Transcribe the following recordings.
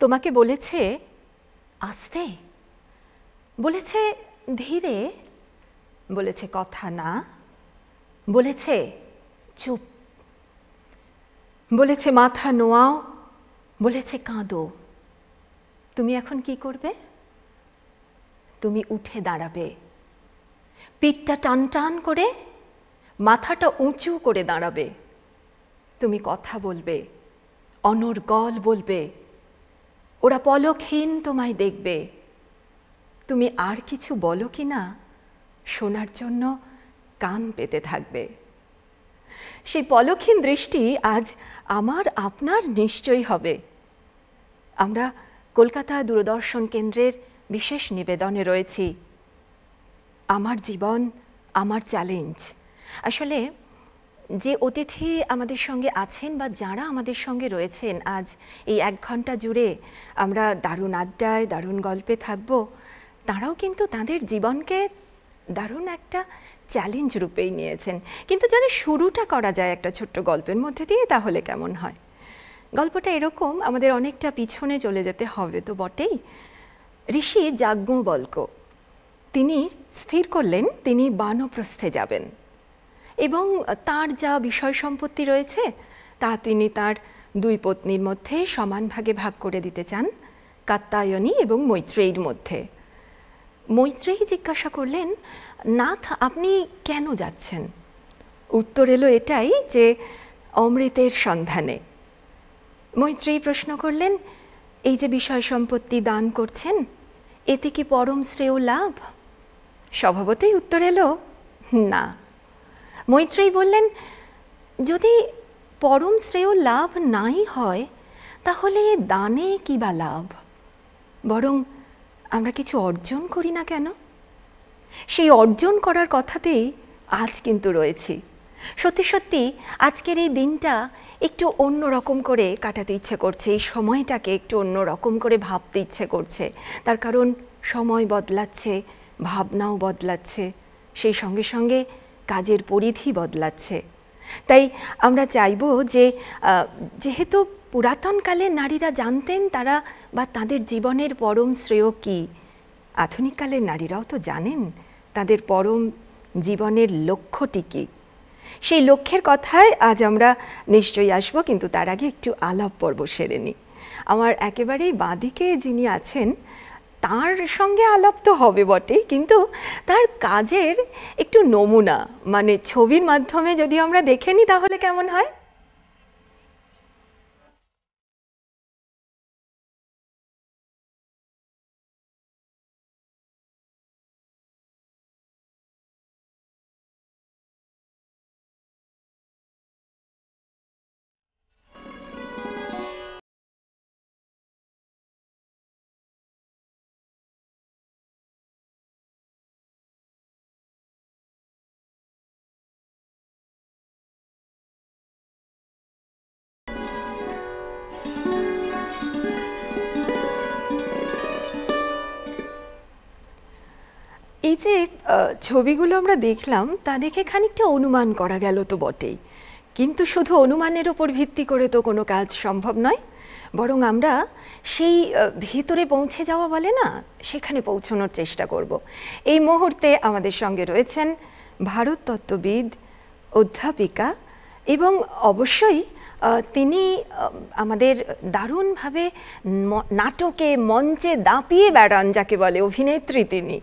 তোমাকে বলেছে আস্তে, বলেছে ধীরে, বলেছে কথা না, বলেছে চুপ, বলেছে মাথা নোয়াও, বলেছে কাঁদো। তুমি এখন কি করবে? তুমি উঠে দাঁড়াবে, পিঠটা টান টান করে, মাথাটা উঁচু করে দাঁড়াবে। তুমি কথা বলবে, অনর্গল বলবে। ওরা পলকহীন তোমায় দেখবে। তুমি আর কিছু বলো কি না শোনার জন্য কান পেতে থাকবে। সেই পলকহীন দৃষ্টি আজ আমার আপনার নিশ্চয়ই হবে। আমরা কলকাতা দূরদর্শন কেন্দ্রের বিশেষ নিবেদনে রয়েছি, আমার জীবন আমার চ্যালেঞ্জ। আসলে যে অতিথি আমাদের সঙ্গে আছেন বা যারা আমাদের সঙ্গে রয়েছেন আজ এই 1 ঘন্টা জুড়ে আমরা দারুণ আড্ডায় দারুণ গল্পে থাকব, তারাও কিন্তু তাদের জীবনকে দারুণ একটা চ্যালেঞ্জ রূপেই নিয়েছেন। কিন্তু যদি শুরুটা করা যায় একটা ছোট্ট গল্পের মধ্যে দিয়ে তাহলে কেমন হয়? গল্পটা এরকম, আমাদের অনেকটা পিছনে চলে যেতে হবে তো বটেই। ঋষি যাজ্ঞবল্ক্য তিনি স্থির করলেন তিনি বানপ্রস্থে যাবেন এবং তার যা বিষয় সম্পত্তি রয়েছে তা তিনি তার 2 পত্নীর মধ্যে সমান ভাগে ভাগ করে দিতে চান, কাত্যায়নী এবং মৈত্রেয়ীর মধ্যে। মৈত্রেয়ী জিজ্ঞাসা করলেন, নাথ আপনি কেন যাচ্ছেন? উত্তর এলো এটাই যে অমৃতের সন্ধানে। মৈত্রেয়ী প্রশ্ন করলেন, এই যে বিষয় সম্পত্তি দান করছেন এতে কি পরম শ্রেয় লাভ? স্বভাবতই উত্তর এলো না। মৈত্রেয়ী বললেন, যদি পরম শ্রেয় লাভ নাই হয় তাহলে দানে কি বা লাভ? বরং আমরা কিছু অর্জন করি না কেন? সেই অর্জন করার কথাতেই আজ কিন্তু রয়েছি। সত্যি সত্যি আজকের এই দিনটা একটু অন্য রকম করে কাটাতে ইচ্ছে করছে, এই সময়টাকে একটু অন্য রকম করে ভাবতে ইচ্ছে করছে। তার কারণ সময় বদলাচ্ছে, ভাবনাও বদলাচ্ছে, সেই সঙ্গে সঙ্গে কাজের পরিধি বদলাচ্ছে। তাই আমরা চাইব যে যেহেতু পুরাতনকালে নারীরা জানতেন তারা বা তাদের জীবনের পরম শ্রেয় কী, আধুনিককালের নারীরাও তো জানেন তাদের পরম জীবনের লক্ষ্যটি কী। সেই লক্ষ্যের কথায় আজ আমরা নিশ্চয়ই আসবো, কিন্তু তার আগে একটু আলাপ পর্ব সেরে নিই। আমার একেবারেই বাঁদিকে যিনি আছেন তার সঙ্গে আলাপ তো হবে বটেই, কিন্তু তার কাজের একটু নমুনা মানে ছবির মাধ্যমে যদি আমরা দেখে নিই তাহলে কেমন হয়? এই যে ছবিগুলো আমরা দেখলাম তা দেখে খানিকটা অনুমান করা গেল তো বটেই, কিন্তু শুধু অনুমানের ওপর ভিত্তি করে তো কোনো কাজ সম্ভব নয়, বরং আমরা সেই ভেতরে পৌঁছে যাওয়া বলে না, সেখানে পৌঁছানোর চেষ্টা করব। এই মুহূর্তে আমাদের সঙ্গে রয়েছেন ভারততত্ত্ববিদ, অধ্যাপিকা এবং অবশ্যই তিনি আমাদের দারুণভাবে নাটকে মঞ্চে দাপিয়ে বেড়ান যাকে বলে, অভিনেত্রী তিনি।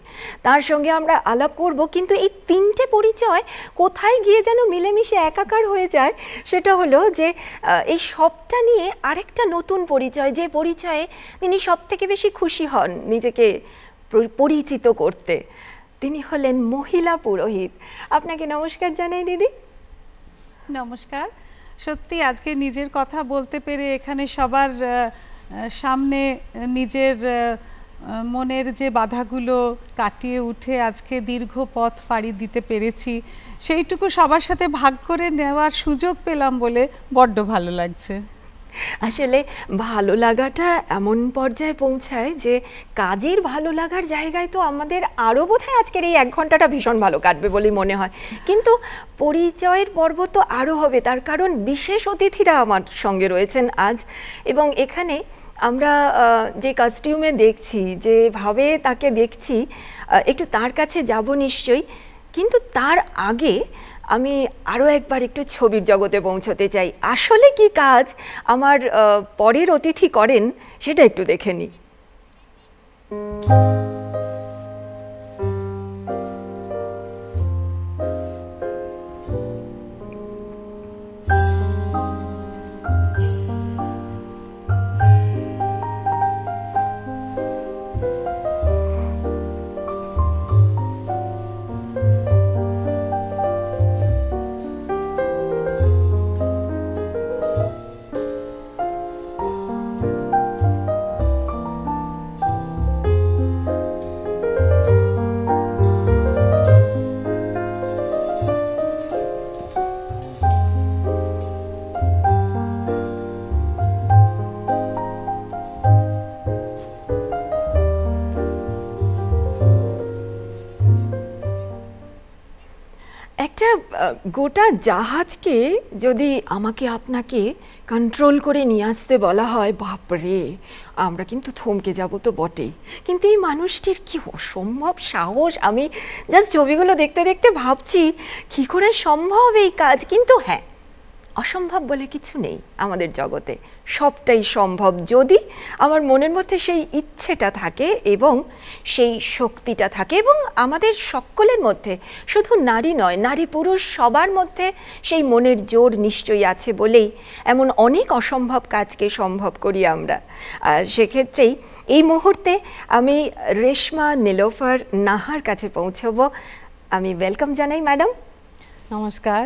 তার সঙ্গে আমরা আলাপ করব, কিন্তু এই 3টে পরিচয় কোথায় গিয়ে যেন মিলেমিশে একাকার হয়ে যায়, সেটা হলো যে এই সবটা নিয়ে আরেকটা নতুন পরিচয়, যে পরিচয়ে তিনি সবথেকে বেশি খুশি হন নিজেকে পরিচিত করতে। তিনি হলেন মহিলা পুরোহিত। আপনাকে নমস্কার জানাই দিদি। নমস্কার। সত্যি আজকে নিজের কথা বলতে পেরে এখানে সবার সামনে নিজের মনের যে বাধাগুলো কাটিয়ে উঠে আজকে দীর্ঘ পথ পাড়ি দিতে পেরেছি, সেইটুকু সবার সাথে ভাগ করে নেওয়ার সুযোগ পেলাম বলে বড্ড ভালো লাগছে। আসলে ভালো লাগাটা এমন পর্যায়ে পৌঁছায় যে কাজের ভালো লাগার জায়গায় তো আমাদের আরও বোধহয় আজকের এই 1 ঘন্টাটা ভীষণ ভালো কাটবে বলেই মনে হয়, কিন্তু পরিচয়ের পর্ব তো আরও হবে, তার কারণ বিশেষ অতিথিরা আমার সঙ্গে রয়েছেন আজ। এবং এখানে আমরা যে কস্টিউমে দেখছি, যেভাবে তাকে দেখছি, একটু তার কাছে যাব নিশ্চয়ই, কিন্তু তার আগে আমি আরও একবার একটু ছবির জগতে পৌঁছতে চাই। আসলে কি কাজ আমার পরের অতিথি করেন সেটা একটু দেখে নিই। একটা গোটা জাহাজকে যদি আমাকে আপনাকে কন্ট্রোল করে নিয়ে আসতে বলা হয়, বাপরে আমরা কিন্তু থমকে যাব তো বটেই। কিন্তু এই মানুষটির কি অসম্ভব সাহস! আমি জাস্ট ছবিগুলো দেখতে দেখতে ভাবছি কি করে সম্ভব এই কাজ। কিন্তু হ্যাঁ, অসম্ভব বলে কিছু নেই আমাদের জগতে, সবটাই সম্ভব যদি আমার মনের মধ্যে সেই ইচ্ছেটা থাকে এবং সেই শক্তিটা থাকে। এবং আমাদের সকলের মধ্যে, শুধু নারী নয়, নারী পুরুষ সবার মধ্যে সেই মনের জোর নিশ্চয়ই আছে বলেই এমন অনেক অসম্ভব কাজকে সম্ভব করি আমরা। আর সেক্ষেত্রেই এই মুহূর্তে আমি রেশমা নীলোফার নাহার কাছে পৌঁছবো। আমি ওয়েলকাম জানাই ম্যাডাম। নমস্কার।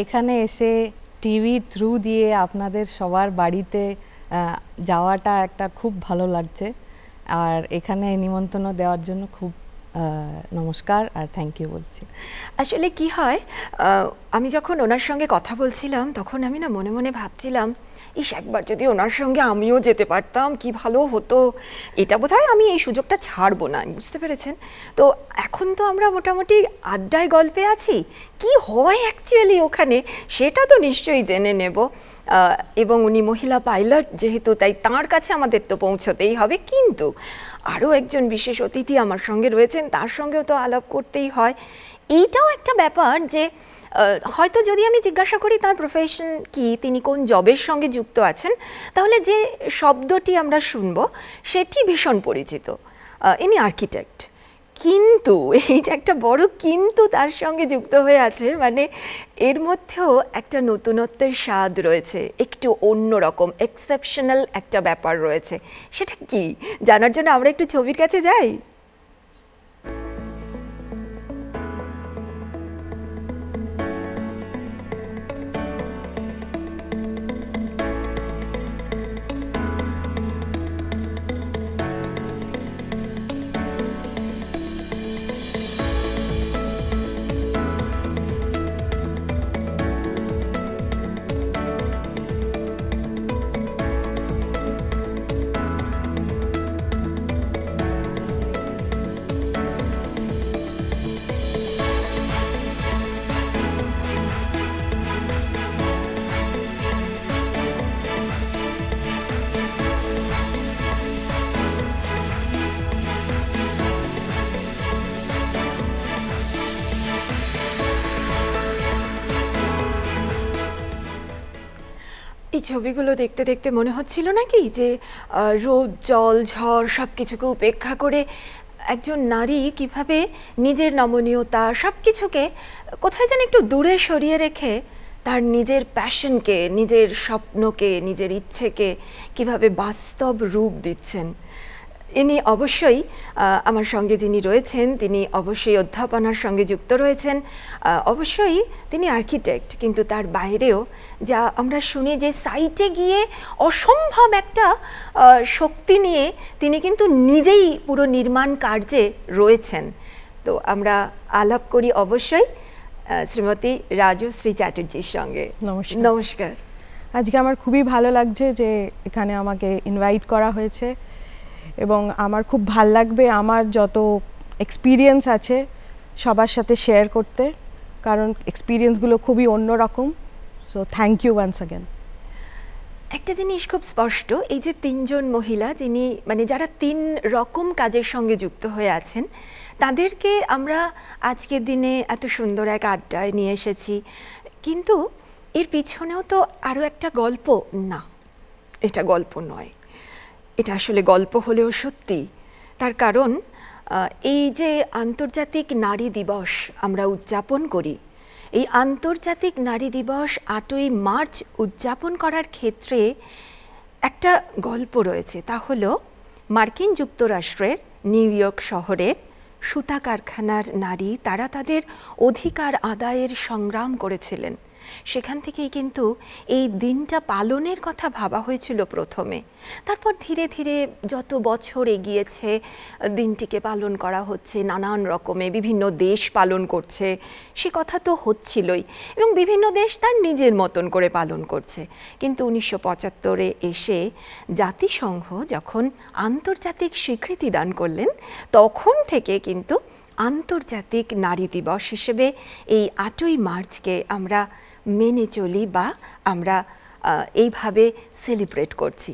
এখানে এসে টিভি থ্রু দিয়ে আপনাদের সবার বাড়িতে যাওয়াটা একটা খুব ভালো লাগছে, আর এখানে নিমন্ত্রণ দেওয়ার জন্য খুব নমস্কার আর থ্যাংক ইউ বলছি। আসলে কি হয়, আমি যখন ওনার সঙ্গে কথা বলছিলাম তখন আমি না মনে মনে ভাবছিলাম, ইস একবার যদি ওনার সঙ্গে আমিও যেতে পারতাম কি ভালো হতো। এটা বোধহয় আমি এই সুযোগটা ছাড়বো না, বুঝতে পেরেছেন? তো এখন তো আমরা মোটামুটি আড্ডায় গল্পে আছি, কি হয় অ্যাকচুয়ালি ওখানে সেটা তো নিশ্চয়ই জেনে নেব। এবং উনি মহিলা পাইলট যেহেতু, তাই তাঁর কাছে আমাদের তো পৌঁছতেই হবে। কিন্তু আরও একজন বিশেষ অতিথি আমার সঙ্গে রয়েছেন, তার সঙ্গেও তো আলাপ করতেই হয়। এইটাও একটা ব্যাপার যে হয়তো যদি আমি জিজ্ঞাসা করি তার প্রফেশন কি, তিনি কোন জবের সঙ্গে যুক্ত আছেন, তাহলে যে শব্দটি আমরা শুনবো সেটি ভীষণ পরিচিত, ইনি আর্কিটেক্ট। কিন্তু এই যে একটা বড় কিন্তু তার সঙ্গে যুক্ত হয়ে আছে, মানে এর মধ্যেও একটা নতুনত্বের স্বাদ রয়েছে, একটু অন্যরকম এক্সেপশনাল একটা ব্যাপার রয়েছে। সেটা কি জানার জন্য আমরা একটু ছবির কাছে যাই। এই ছবিগুলো দেখতে দেখতে মনে হচ্ছিল নাকি যে রোদ জল ঝড় সব কিছুকে উপেক্ষা করে একজন নারী কিভাবে নিজের নমনীয়তা সব কিছুকে কোথায় যেন একটু দূরে সরিয়ে রেখে তার নিজের প্যাশনকে, নিজের স্বপ্নকে, নিজের ইচ্ছেকে কিভাবে বাস্তব রূপ দিচ্ছেন। ইনি অবশ্যই আমার সঙ্গে যিনি রয়েছেন তিনি অবশ্যই অধ্যাপনার সঙ্গে যুক্ত রয়েছেন, অবশ্যই তিনি আর্কিটেক্ট, কিন্তু তার বাইরেও যা আমরা শুনি যে সাইটে গিয়ে অসম্ভব একটা শক্তি নিয়ে তিনি কিন্তু নিজেই পুরো নির্মাণ কার্যে রয়েছেন। তো আমরা আলাপ করি অবশ্যই শ্রীমতী রাজশ্রী চ্যাটার্জির সঙ্গে। নমস্কার। নমস্কার। আজকে আমার খুবই ভালো লাগছে যে এখানে আমাকে ইনভাইট করা হয়েছে এবং আমার খুব ভাল লাগবে আমার যত এক্সপিরিয়েন্স আছে সবার সাথে শেয়ার করতে, কারণ এক্সপিরিয়েন্সগুলো খুবই অন্যরকম। So thank you once again. একটা জিনিস খুব স্পষ্ট, এই যে তিনজন মহিলা যিনি মানে যারা 3 রকম কাজের সঙ্গে যুক্ত হয়ে আছেন, তাদেরকে আমরা আজকের দিনে এত সুন্দর এক আড্ডায় নিয়ে এসেছি, কিন্তু এর পিছনেও তো আরও একটা গল্প। না, এটা গল্প নয়, এটা আসলে গল্প হলেও সত্যি। তার কারণ এই যে আন্তর্জাতিক নারী দিবস আমরা উদযাপন করি, এই আন্তর্জাতিক নারী দিবস 8ই মার্চ উদযাপন করার ক্ষেত্রে একটা গল্প রয়েছে। তা হলো মার্কিন যুক্তরাষ্ট্রের নিউ ইয়র্ক শহরের সুতা কারখানার নারী, তারা তাদের অধিকার আদায়ের সংগ্রাম করেছিলেন। সেখান থেকেই কিন্তু এই দিনটা পালনের কথা ভাবা হয়েছিল প্রথমে। তারপর ধীরে ধীরে যত বছর এগিয়েছে দিনটিকে পালন করা হচ্ছে নানান রকমে, বিভিন্ন দেশ পালন করছে, সে কথা তো হচ্ছিলই, এবং বিভিন্ন দেশ তার নিজের মতন করে পালন করছে। কিন্তু 1975-এ এসে জাতিসংঘ যখন আন্তর্জাতিক স্বীকৃতি দান করলেন, তখন থেকে কিন্তু আন্তর্জাতিক নারী দিবস হিসেবে এই 8ই মার্চকে আমরা মেনে চলি বা আমরা এইভাবে সেলিব্রেট করছি।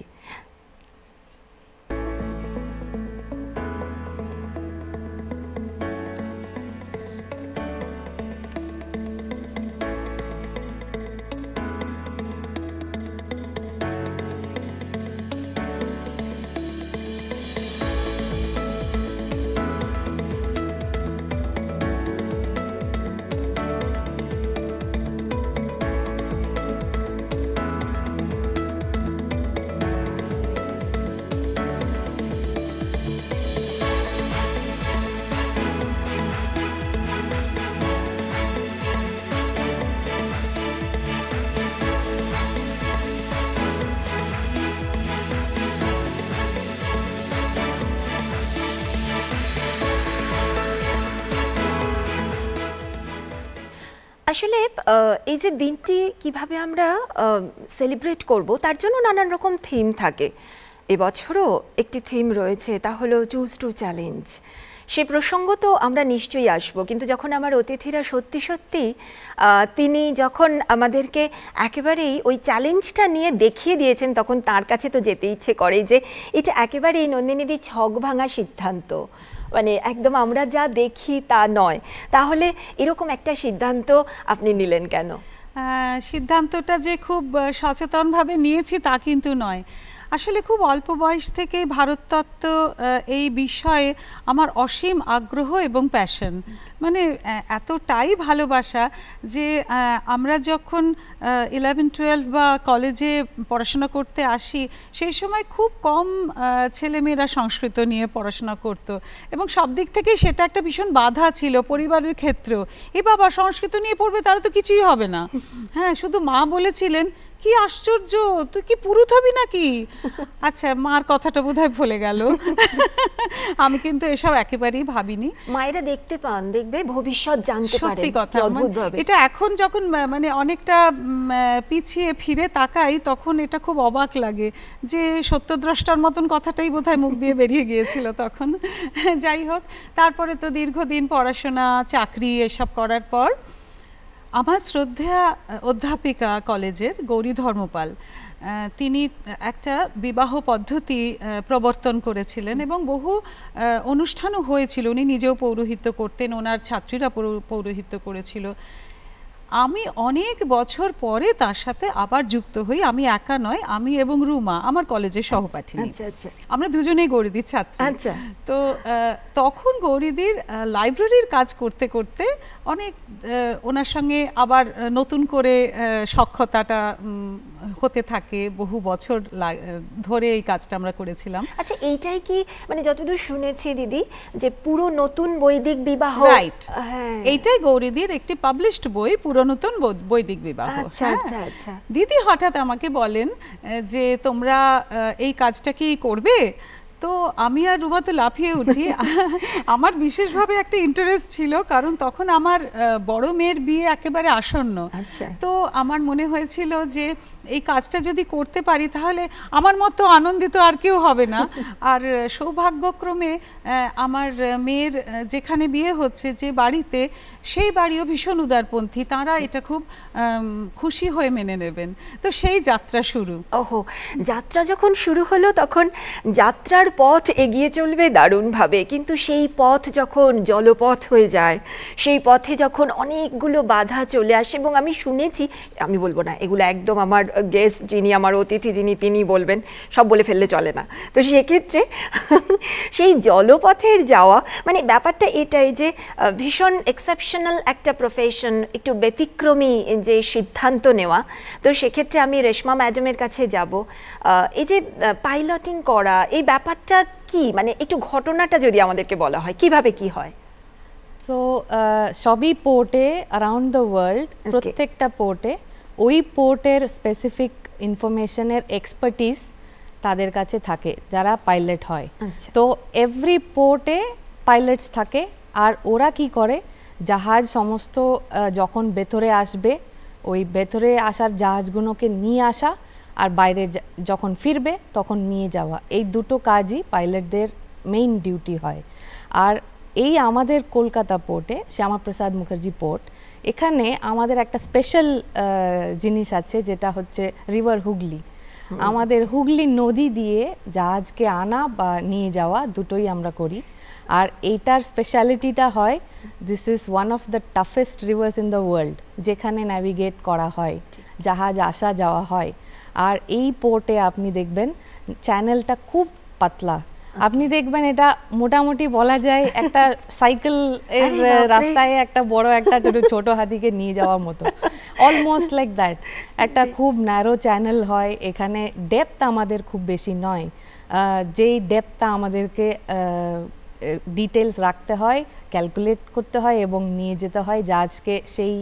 আসলে এই যে দিনটি কিভাবে আমরা সেলিব্রেট করব, তার জন্য নানান রকম থিম থাকে। এবছরও একটি থিম রয়েছে, তা হলো চুজ টু চ্যালেঞ্জ। সে প্রসঙ্গ তো আমরা নিশ্চয়ই আসবো, কিন্তু যখন আমার অতিথিরা সত্যি সত্যি তিনি যখন আমাদেরকে একেবারেই ওই চ্যালেঞ্জটা নিয়ে দেখিয়ে দিয়েছেন, তখন তার কাছে তো যেতে ইচ্ছে করে যে এটা একেবারেই নন্দিনীদি ছক ভাঙা সিদ্ধান্ত, মানে একদম আমরা যা দেখি তা নয়। তাহলে এরকম একটা সিদ্ধান্ত আপনি নিলেন কেন? সিদ্ধান্তটা যে খুব সচেতনভাবে নিয়েছি তা কিন্তু নয়। আসলে খুব অল্প বয়স থেকে ভারততত্ত্ব এই বিষয়ে আমার অসীম আগ্রহ এবং প্যাশন, মানে এতটাই ভালোবাসা যে আমরা যখন 11-12 বা কলেজে পড়াশোনা করতে আসি, সেই সময় খুব কম ছেলেমেয়েরা সংস্কৃত নিয়ে পড়াশোনা করত, এবং সব দিক থেকেই সেটা একটা ভীষণ বাধা ছিল পরিবারের ক্ষেত্রেও। এ বাবা সংস্কৃত নিয়ে পড়বে, তাহলে তো কিছুই হবে না। হ্যাঁ, শুধু মা বলেছিলেন কি আশ্চর্য, তুই কি পুরুত হবি নাকি? আচ্ছা, মার কথাটা বোধহয় ভুলে গেল। আমি কিন্তু এসব একেবারেই ভাবিনি। মায়েরা দেখতে পান, দেখবে ভবিষ্যৎ জানতে পারে। সত্যি কথা, এটা এখন যখন মানে অনেকটা পিছিয়ে ফিরে তাকাই, তখন এটা খুব অবাক লাগে যে সত্যদ্রষ্টার মতন কথাটাই বোধহয় মুখ দিয়ে বেরিয়ে গিয়েছিল তখন। যাই হোক, তারপরে তো দীর্ঘদিন পড়াশোনা, চাকরি এসব করার পর আমার শ্রদ্ধেয়া অধ্যাপিকা কলেজের গৌরী ধর্মপাল, তিনি একটা বিবাহ পদ্ধতি প্রবর্তন করেছিলেন এবং বহু অনুষ্ঠানও হয়েছিল। উনি নিজেও পৌরোহিত্য করতেন, ওনার ছাত্রীরা পৌরোহিত্য করেছিল। আমি অনেক বছর পরে তার সাথে আবার যুক্ত হই। আমি একা নয়, আমি এবং রুমা আমার কলেজের সহপাঠী, আমরা দুজনেই গৌরীদির ছাত্র। তো তখন গৌরীদির লাইব্রেরির কাজ করতে করতে অনেক ওনার সঙ্গে আবার নতুন করে সখ্যতাটা হতে থাকে। বহু বছর ধরে এই কাজটা আমরা করেছিলাম। আচ্ছা, এইটাই কি মানে যতদূর শুনেছি দিদি, যে পুরো নতুন বৈদিক বিবাহ? রাইট, এইটাই গৌরীদির একটি পাবলিশড বই, পুরো নতুন বৈদিক বিবাহ। আচ্ছা আচ্ছা আচ্ছা। দিদি হঠাৎ আমাকে বলেন যে তোমরা এই কাজটা কি করবে? তো আমি আর রুমা তো লাফিয়ে উঠি। আমার বিশেষভাবে একটা ইন্টারেস্ট ছিল, কারণ তখন আমার বড় মেয়ের বিয়ে একেবারে আসন্ন। তো আমার মনে হয়েছিল যে এই কাজটা যদি করতে পারি তাহলে আমার মতো আনন্দিত আর কেউ হবে না। আর সৌভাগ্যক্রমে আমার মেয়ের যেখানে বিয়ে হচ্ছে, যে বাড়িতে, সেই বাড়িও ভীষণ উদারপন্থী, তারা এটা খুব খুশি হয়ে মেনে নেবেন। তো সেই যাত্রা শুরু। ওহো, যাত্রা যখন শুরু হলো তখন যাত্রার পথ এগিয়ে চলবে দারুণভাবে, কিন্তু সেই পথ যখন জলপথ হয়ে যায়, সেই পথে যখন অনেকগুলো বাধা চলে আসে, এবং আমি শুনেছি, আমি বলবো না এগুলো, একদম আমার গেস্ট যিনি, আমার অতিথি যিনি, তিনি বলবেন, সব বলে ফেললে চলে না। তো সেক্ষেত্রে সেই জলপথের যাওয়া মানে ব্যাপারটা এটাই যে ভীষণ এক্সেপশনাল একটা প্রফেশন, একটু ব্যতিক্রমী যে সিদ্ধান্ত নেওয়া। তো সেক্ষেত্রে আমি রেশমা ম্যাডামের কাছে যাব। এই যে পাইলটিং করা, এই ব্যাপারটা কি, মানে একটু ঘটনাটা যদি আমাদেরকে বলা হয়, কিভাবে কি হয়? সো সবই পোর্টে অ্যারাউন্ড দ্য ওয়ার্ল্ড, প্রত্যেকটা পোর্টে ওই পোর্টের স্পেসিফিক ইনফরমেশনের এক্সপার্টিস তাদের কাছে থাকে যারা পাইলট হয়। তো এভরি পোর্টে পাইলটস থাকে, আর ওরা কি করে, জাহাজ সমস্ত যখন ভেতরে আসবে, ওই ভেতরে আসার জাহাজগুলোকে নিয়ে আসা, আর বাইরে যখন ফিরবে তখন নিয়ে যাওয়া, এই দুটো কাজই পাইলটদের মেইন ডিউটি হয়। আর এই আমাদের কলকাতা পোর্টে, শ্যামাপ্রসাদ মুখার্জি পোর্ট, এখানে আমাদের একটা স্পেশাল জিনিস আছে, যেটা হচ্ছে রিভার হুগলি। আমাদের হুগলি নদী দিয়ে জাহাজকে আনা বা নিয়ে যাওয়া দুটোই আমরা করি। আর এইটার স্পেশালিটিটা হয়, this is one of the toughest rivers in the world, যেখানে ন্যাভিগেট করা হয়, জাহাজ আসা যাওয়া হয়। আর এই পোর্টে আপনি দেখবেন চ্যানেলটা খুব পাতলা, আপনি দেখবেন এটা মোটামুটি বলা যায় একটা সাইকেল এর রাস্তায় একটা বড় একটা ছোট হাতিকে নিয়ে যাওয়ার মতো, অলমোস্ট লাইক দ্যাট। একটা খুব ন্যারো চ্যানেল হয় এখানে, ডেপথ আমাদের খুব বেশি নয়, যেই ডেপথটা আমাদেরকে ডিটেলস রাখতে হয়, ক্যালকুলেট করতে হয় এবং নিয়ে যেতে হয় জাহাজকে সেই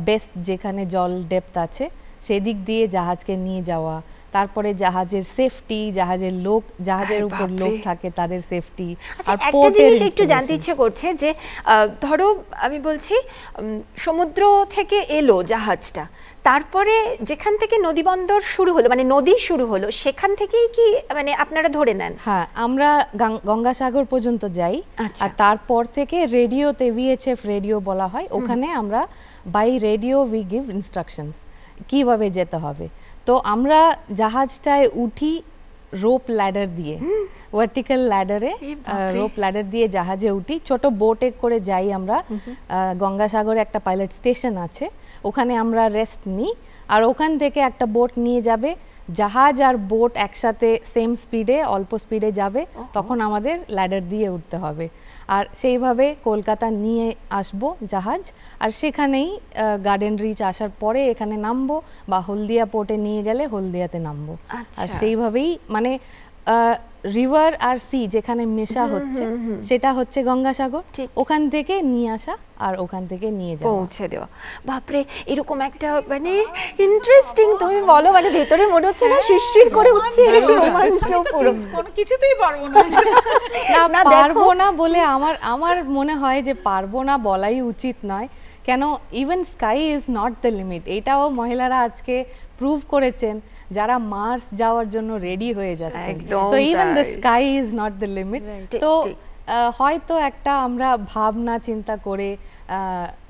বেস্ট যেখানে জল ডেপথ আছে সেদিক দিয়ে জাহাজকে নিয়ে যাওয়া। তারপরে জাহাজের সেফটি, জাহাজের লোক, জাহাজের উপর লোক থাকে তাদের সেফটি। আর একটা জিনিস একটু জানতে ইচ্ছে করছে যে ধরো আমি বলছি সমুদ্র থেকে এলো জাহাজটা, তারপরে যেখান থেকে নদীবন্দর শুরু হলো, মানে নদী শুরু হলো, সেখান থেকেই কি মানে আপনারা ধরে নেন? হ্যাঁ, আমরা গঙ্গাসাগর পর্যন্ত যাই, আর তারপর থেকে রেডিওতে, VHF রেডিও বলা হয়, ওখানে আমরা by radio we give instructions কিভাবে যেতে হবে। তো আমরা জাহাজটায় উঠি রোপ ল্যাডার দিয়ে, ভার্টিক্যাল ল্যাডারে রোপ ল্যাডার দিয়ে জাহাজে উঠি, ছোট বোটে করে যাই আমরা। গঙ্গাসাগরে একটা পাইলট স্টেশন আছে, ওখানে আমরা রেস্ট নিই, আর ওখান থেকে একটা বোট নিয়ে যাবে, জাহাজ আর বোট একসাথে সেম স্পিডে, অল্প স্পিডে যাবে, তখন আমাদের ল্যাডার দিয়ে উঠতে হবে। আর সেইভাবে কলকাতা নিয়ে আসবো জাহাজ, আর সেখানেই গার্ডেন রিচ আসার পরে এখানে নামবো, বা হলদিয়া পোর্টে নিয়ে গেলে হলদিয়াতে নামবো। আর সেইভাবেই মানে রিভার আর সি যেখানে মেশা হচ্ছে সেটা হচ্ছে গঙ্গাসাগর, ওখান থেকে নিয়ে আসা আর ওখান থেকে নিয়ে যাওয়া, পৌঁছে দেওয়া। বাপরে, এরকম একটা মানে ইন্টারেস্টিং, তুমি বলো, মানে ভেতরে মনে হচ্ছে না শিরশির করে উঠছে, রোমাঞ্চ পুরো। কোনো কিছুতেই পারবো না, না পারবো না বলে আমার মনে হয় যে পারবো না বলাই উচিত নয়, কেন even sky is not the limit, এটাও মহিলারা আজকে প্রুভ করেছেন, যারা মার্স যাওয়ার জন্য রেডি হয়ে যাচ্ছে। So even the sky is not the limit. তো হয়তো একটা আমরা ভাবনা চিন্তা করে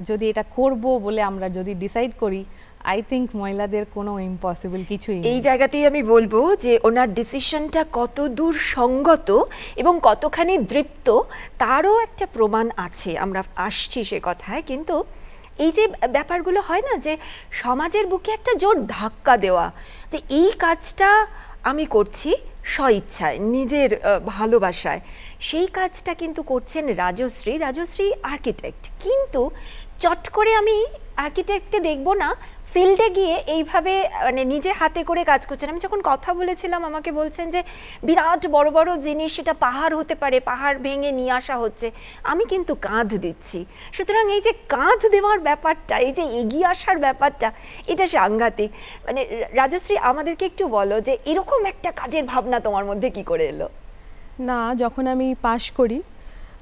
যদি এটা করব বলে আমরা যদি ডিসাইড করি, আই থিঙ্ক মহিলাদের কোনো ইম্পসিবল কিছুই নেই। এই জায়গাতেই আমি বলবো যে ওনার ডিসিশনটা কত দূর সঙ্গত এবং কতখানি দৃপ্ত তারও একটা প্রমাণ আছে, আমরা আসছি সে কথায়। কিন্তু এই যে ব্যাপারগুলো হয় না, যে সমাজের বুকে একটা জোর ধাক্কা দেওয়া, যে এই কাজটা আমি করছি স্বইচ্ছায়, নিজের ভালোবাসায়, সেই কাজটা কিন্তু করছেন রাজশ্রী। রাজশ্রী আর্কিটেক্ট, কিন্তু চট করে আমি আর্কিটেক্টকে দেখবো না ফিল্ডে গিয়ে এইভাবে মানে নিজে হাতে করে কাজ করছেন। আমি যখন কথা বলেছিলাম আমাকে বলছেন যে বিরাট বড় বড় জিনিস, সেটা পাহাড় হতে পারে, পাহাড় ভেঙে নিয়ে আসা হচ্ছে, আমি কিন্তু কাঁধ দিচ্ছি। সুতরাং এই যে কাঁধ দেওয়ার ব্যাপারটা, এই যে এগিয়ে আসার ব্যাপারটা, এটা সাংঘাতিক। মানে রাজশ্রী, আমাদেরকে একটু বলো যে এরকম একটা কাজের ভাবনা তোমার মধ্যে কি করে এলো? না, যখন আমি পাশ করি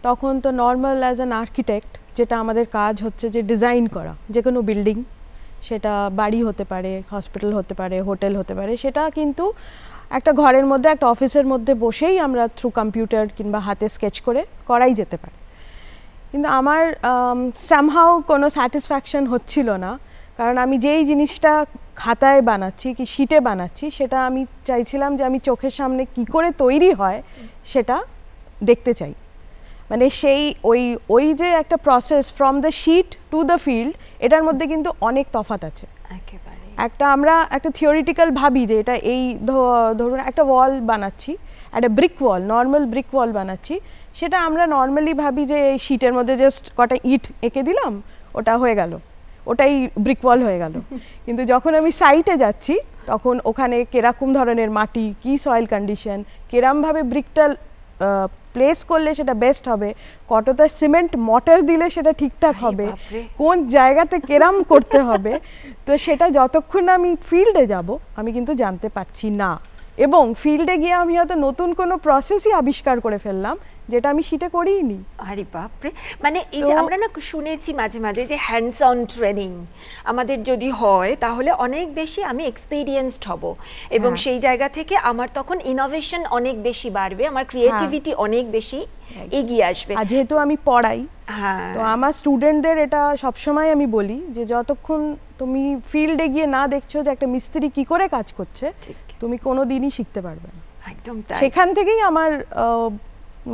তখন তো নর্মাল অ্যাজ অ্যান আর্কিটেক্ট যেটা আমাদের কাজ হচ্ছে যে ডিজাইন করা যে কোনো বিল্ডিং, সেটা বাড়ি হতে পারে, হসপিটাল হতে পারে, হোটেল হতে পারে, সেটা কিন্তু একটা ঘরের মধ্যে, একটা অফিসের মধ্যে বসেই আমরা থ্রু কম্পিউটার কিংবা হাতে স্কেচ করে করাই যেতে পারে। কিন্তু আমার সামহাউ কোনো স্যাটিসফ্যাকশন হচ্ছিল না, কারণ আমি যেই জিনিসটা খাতায় বানাচ্ছি কি শিটে বানাচ্ছি, সেটা আমি চাইছিলাম যে আমি চোখের সামনে কি করে তৈরি হয় সেটা দেখতে চাই। মানে সেই ওই যে একটা process from the sheet to the field, এটার মধ্যে কিন্তু অনেক তফাৎ আছে। একটা আমরা একটা থিওরিটিক্যাল ভাবি যে এটা এই ধরুন একটা ওয়াল বানাচ্ছি, একটা ব্রিক ওয়াল, নর্মাল ব্রিক ওয়াল বানাচ্ছি, সেটা আমরা নর্মালি ভাবি যে এই শিটের মধ্যে জাস্ট কটা ইট এঁকে দিলাম, ওটা হয়ে গেল, ওটাই ব্রিক ওয়াল হয়ে গেল। কিন্তু যখন আমি সাইটে যাচ্ছি তখন ওখানে কিরকম ধরনের মাটি, কি সয়েল কন্ডিশন, কিরমভাবে ব্রিকটা প্লেস করলে সেটা বেস্ট হবে, কতটা সিমেন্ট মর্টার দিলে সেটা ঠিকঠাক হবে, কোন জায়গাতে কেরাম করতে হবে, তো সেটা যতক্ষণ আমি ফিল্ডে যাব আমি কিন্তু জানতে পারছি না। এবং ফিল্ডে গিয়ে আমি হয়তো নতুন কোনো প্রসেসই আবিষ্কার করে ফেললাম যেটা আমি শিটে করিনি। আরে বাপরে, মানে এই যে আমরা না শুনেছি মাঝে মাঝে যে হ্যান্ডস অন ট্রেনিং আমাদের যদি হয় তাহলে অনেক বেশি আমি এক্সপেরিয়েন্সড হব, এবং সেই জায়গা থেকে আমার তখন ইনোভেশন অনেক বেশি বাড়বে, আমার ক্রিয়েটিভিটি অনেক বেশি এগিয়ে আসবে। আর যেহেতু আমি পড়াই, তো আমার স্টুডেন্টদের এটা সবসময় আমি বলি যে যতক্ষণ তুমি ফিল্ডে গিয়ে না দেখছো যে একটা মিস্ত্রি কি করে কাজ করছে, তুমি কোনো দিনই শিখতে পারবে না। একদম তাই। সেখান থেকেই আমার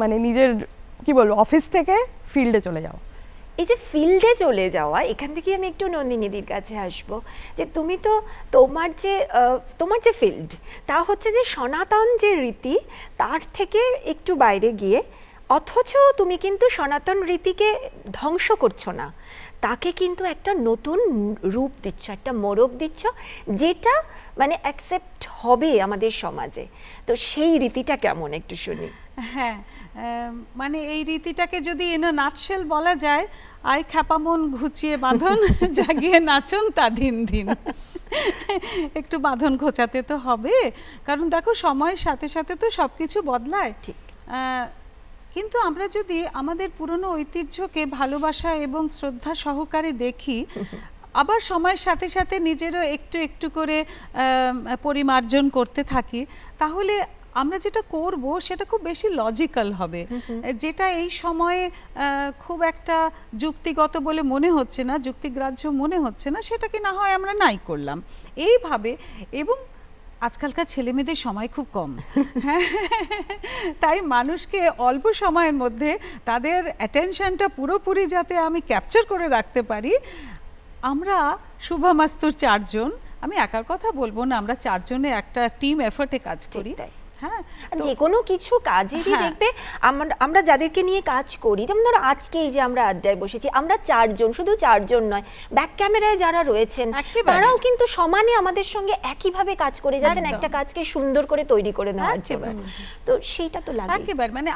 মানে নিজের কি বলবো অফিস থেকে ফিল্ডে চলে যাওয়া। এই যে ফিল্ডে চলে যাওয়া, এখান থেকে আমি একটু নন্দিনীদির কাছে আসবো যে তুমি তো তোমার যে ফিল্ড তা হচ্ছে যে সনাতন যে রীতি তার থেকে একটু বাইরে গিয়ে, অথচ তুমি কিন্তু সনাতন রীতিকে ধ্বংস করছো না, তাকে কিন্তু একটা নতুন রূপ দিচ্ছ, একটা মোড়ক দিচ্ছ, যেটা মানে অ্যাকসেপ্ট হবে আমাদের সমাজে। তো সেই রীতিটা কেমন একটু শুনি। হ্যাঁ, মানে এই রীতিটাকে যদি ইন আ নাটশেল বলা যায়, আই খ্যাপামন ঘুচিয়ে বাঁধন জাগিয়ে নাচন তা দিন দিন। একটু বাঁধন ঘোচাতে তো হবে, কারণ দেখো সময়ের সাথে সাথে তো সব কিছু বদলায়। ঠিক, কিন্তু আমরা যদি আমাদের পুরনো ঐতিহ্যকে ভালোবাসা এবং শ্রদ্ধা সহকারে দেখি, আবার সময়ের সাথে সাথে নিজেরও একটু একটু করে পরিমার্জন করতে থাকি, তাহলে আমরা যেটা করব সেটা খুব বেশি লজিক্যাল হবে। যেটা এই সময়ে খুব একটা যুক্তিগত বলে মনে হচ্ছে না, যুক্তিগ্রাহ্য মনে হচ্ছে না, সেটাকে না হয় আমরা নাই করলাম এইভাবে। এবং আজকালকার ছেলেমেয়েদের সময় খুব কম, হ্যাঁ, তাই মানুষকে অল্প সময়ের মধ্যে তাদের অ্যাটেনশনটা পুরোপুরি যাতে আমি ক্যাপচার করে রাখতে পারি, আমরা শুভমাস্তুর চারজন, আমি একার কথা বলবো না, আমরা চারজনে একটা টিম এফোর্টে কাজ করি। হ্যাঁ, যে কোনো কিছু কাজেরই দেখবে আমরা যাদেরকে নিয়ে কাজ করি, যেমন ধরো আজকে এই যে আমরা আড্ডায় বসেছি, আমরা চারজন, শুধু চারজন নয়, ব্যাক ক্যামেরায় যারা রয়েছেন তারাও কিন্তু সমানে আমাদের সঙ্গে একইভাবে কাজ করে যাচ্ছেন একটা কাজকে সুন্দর করে তৈরি করে নেওয়ার জন্য। তো সেইটা তো লাগে একেবারে, মানে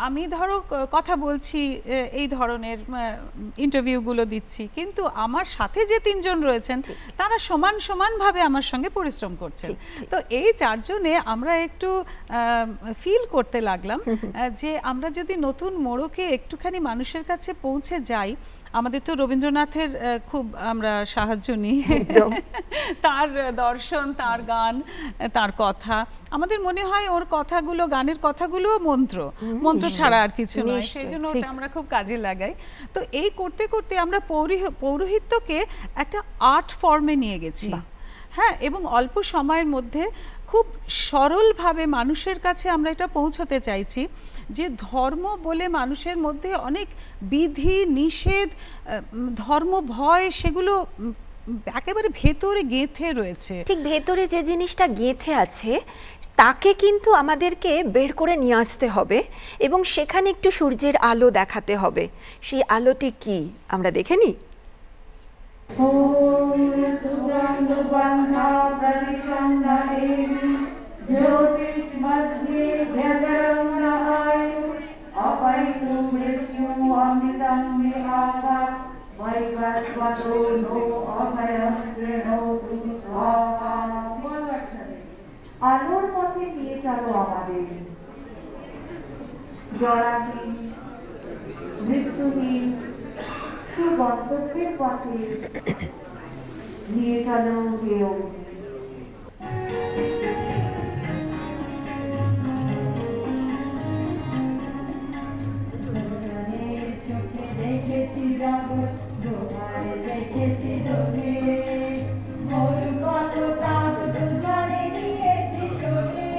আমি ধরো কথা বলছি, এই ধরনের ইন্টারভিউগুলো দিচ্ছি, কিন্তু আমার সাথে যে তিনজন রয়েছেন তারা সমান সমানভাবে আমার সঙ্গে পরিশ্রম করছেন। তো এই চারজনে আমরা একটু ফিল করতে লাগলাম যে আমরা যদি নতুন মোড়কে একটুখানি মানুষের কাছে পৌঁছে যাই, আমাদের তো রবীন্দ্রনাথের খুব আমরা সাহায্য নিই, তার দর্শন, তার গান, তার কথা, আমাদের মনে হয় ওর কথাগুলো, গানের কথাগুলো মন্ত্র ছাড়া আর কিছু নয়, সেই জন্য ওটা আমরা খুব কাজে লাগাই। তো এই করতে করতে আমরা পৌরোহিত্যকে একটা আর্ট ফর্মে নিয়ে গেছি, হ্যাঁ, এবং অল্প সময়ের মধ্যে খুব সরলভাবে মানুষের কাছে আমরা এটা পৌঁছতে চাইছি যে ধর্ম বলে মানুষের মধ্যে অনেক বিধি নিষেধ, ধর্ম ভয়, সেগুলো একেবারে ভেতরে গেঁথে রয়েছে। ঠিক ভেতরে যে জিনিসটা গেঁথে আছে তাকে কিন্তু আমাদেরকে বের করে নিয়ে আসতে হবে, এবং সেখানে একটু সূর্যের আলো দেখাতে হবে। সেই আলোটি কি আমরা দেখে নিই। আলোর পথে নিয়ে চলো আমাদের, জরাহীন মৃত্যুহীন সুগন্তব্যের পথে নিয়ে চলো কেউ দেখেছি জগৎ তোমায় দেখেছি চোখে মোর কত তাপ দুজনে নিয়েছি শোকে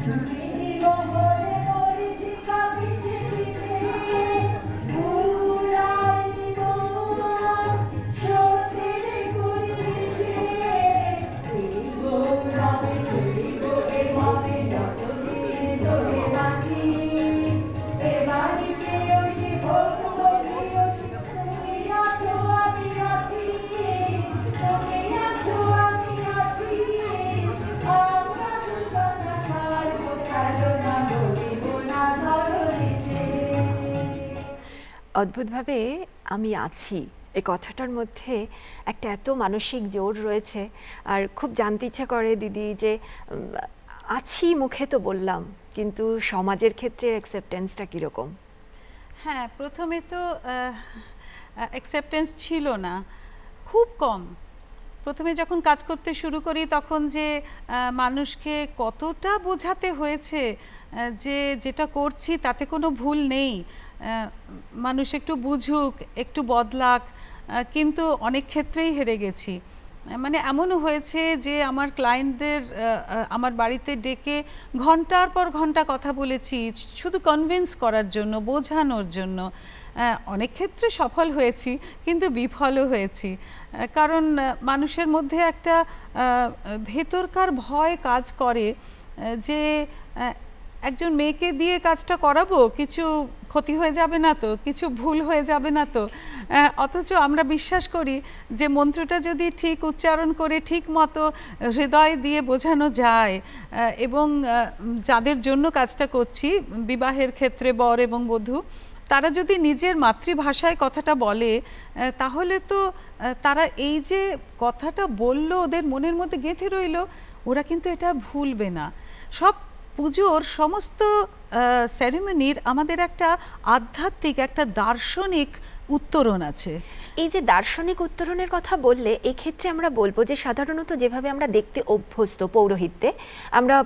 সুখী বহরে মরিচিকা পিছে পিছে উড়াই জীবন সত্যের ঘুরিয়েছে এই গৌরবে এই ভাবে যতদিন ধরে বাঁচি এ বাড়িতে ওসে ভগবতীও তুমি আছো আমি আছি তুমি আছো আমি আছি আমরা দুজনা সারব খেলনা বলিব না ধরণীতে। অদ্ভুতভাবে আমি আছি এই কথাটার মধ্যে একটা এত মানসিক জোর রয়েছে। আর খুব জানতে ইচ্ছা করে দিদি যে আছি মুখে তো বললাম, কিন্তু সমাজের ক্ষেত্রে অ্যাকসেপ্টেন্সটা কীরকম? হ্যাঁ, প্রথমে তো অ্যাকসেপ্টেন্স ছিল না, খুব কম। প্রথমে যখন কাজ করতে শুরু করি তখন যে মানুষকে কতটা বোঝাতে হয়েছে যে যেটা করছি তাতে কোনো ভুল নেই, মানুষ একটু বুঝুক, একটু বদলাক, কিন্তু অনেক ক্ষেত্রেই হেরে গেছি। মানে এমনও হয়েছে যে আমার ক্লায়েন্টদের আমার বাড়িতে ডেকে ঘন্টার পর ঘন্টা কথা বলেছি শুধু কনভিন্স করার জন্য, বোঝানোর জন্য। অনেক ক্ষেত্রে সফল হয়েছি, কিন্তু বিফলও হয়েছি, কারণ মানুষের মধ্যে একটা ভেতরকার ভয় কাজ করে যে একজন মেয়েকে দিয়ে কাজটা করাবো, কিছু ক্ষতি হয়ে যাবে না তো, কিছু ভুল হয়ে যাবে না তো। অথচ আমরা বিশ্বাস করি যে মন্ত্রটা যদি ঠিক উচ্চারণ করে ঠিক মতো হৃদয় দিয়ে বোঝানো যায়, এবং যাদের জন্য কাজটা করছি বিবাহের ক্ষেত্রে বর এবং বধূ, তারা যদি নিজের মাতৃভাষায় কথাটা বলে, তাহলে তো তারা এই যে কথাটা বলল ওদের মনের মধ্যে গেঁথে রইল, ওরা কিন্তু এটা ভুলবে না। সব পুজোর সমস্ত সেরেমনির আমাদের একটা আধ্যাত্মিক, একটা দার্শনিক উত্তরণ আছে। এই যে দার্শনিক উত্তরণের কথা বললে, এই ক্ষেত্রে আমরা বলবো যে সাধারণত যেভাবে আমরা দেখতে অভ্যস্ত পৌরোহিত্যে, আমরা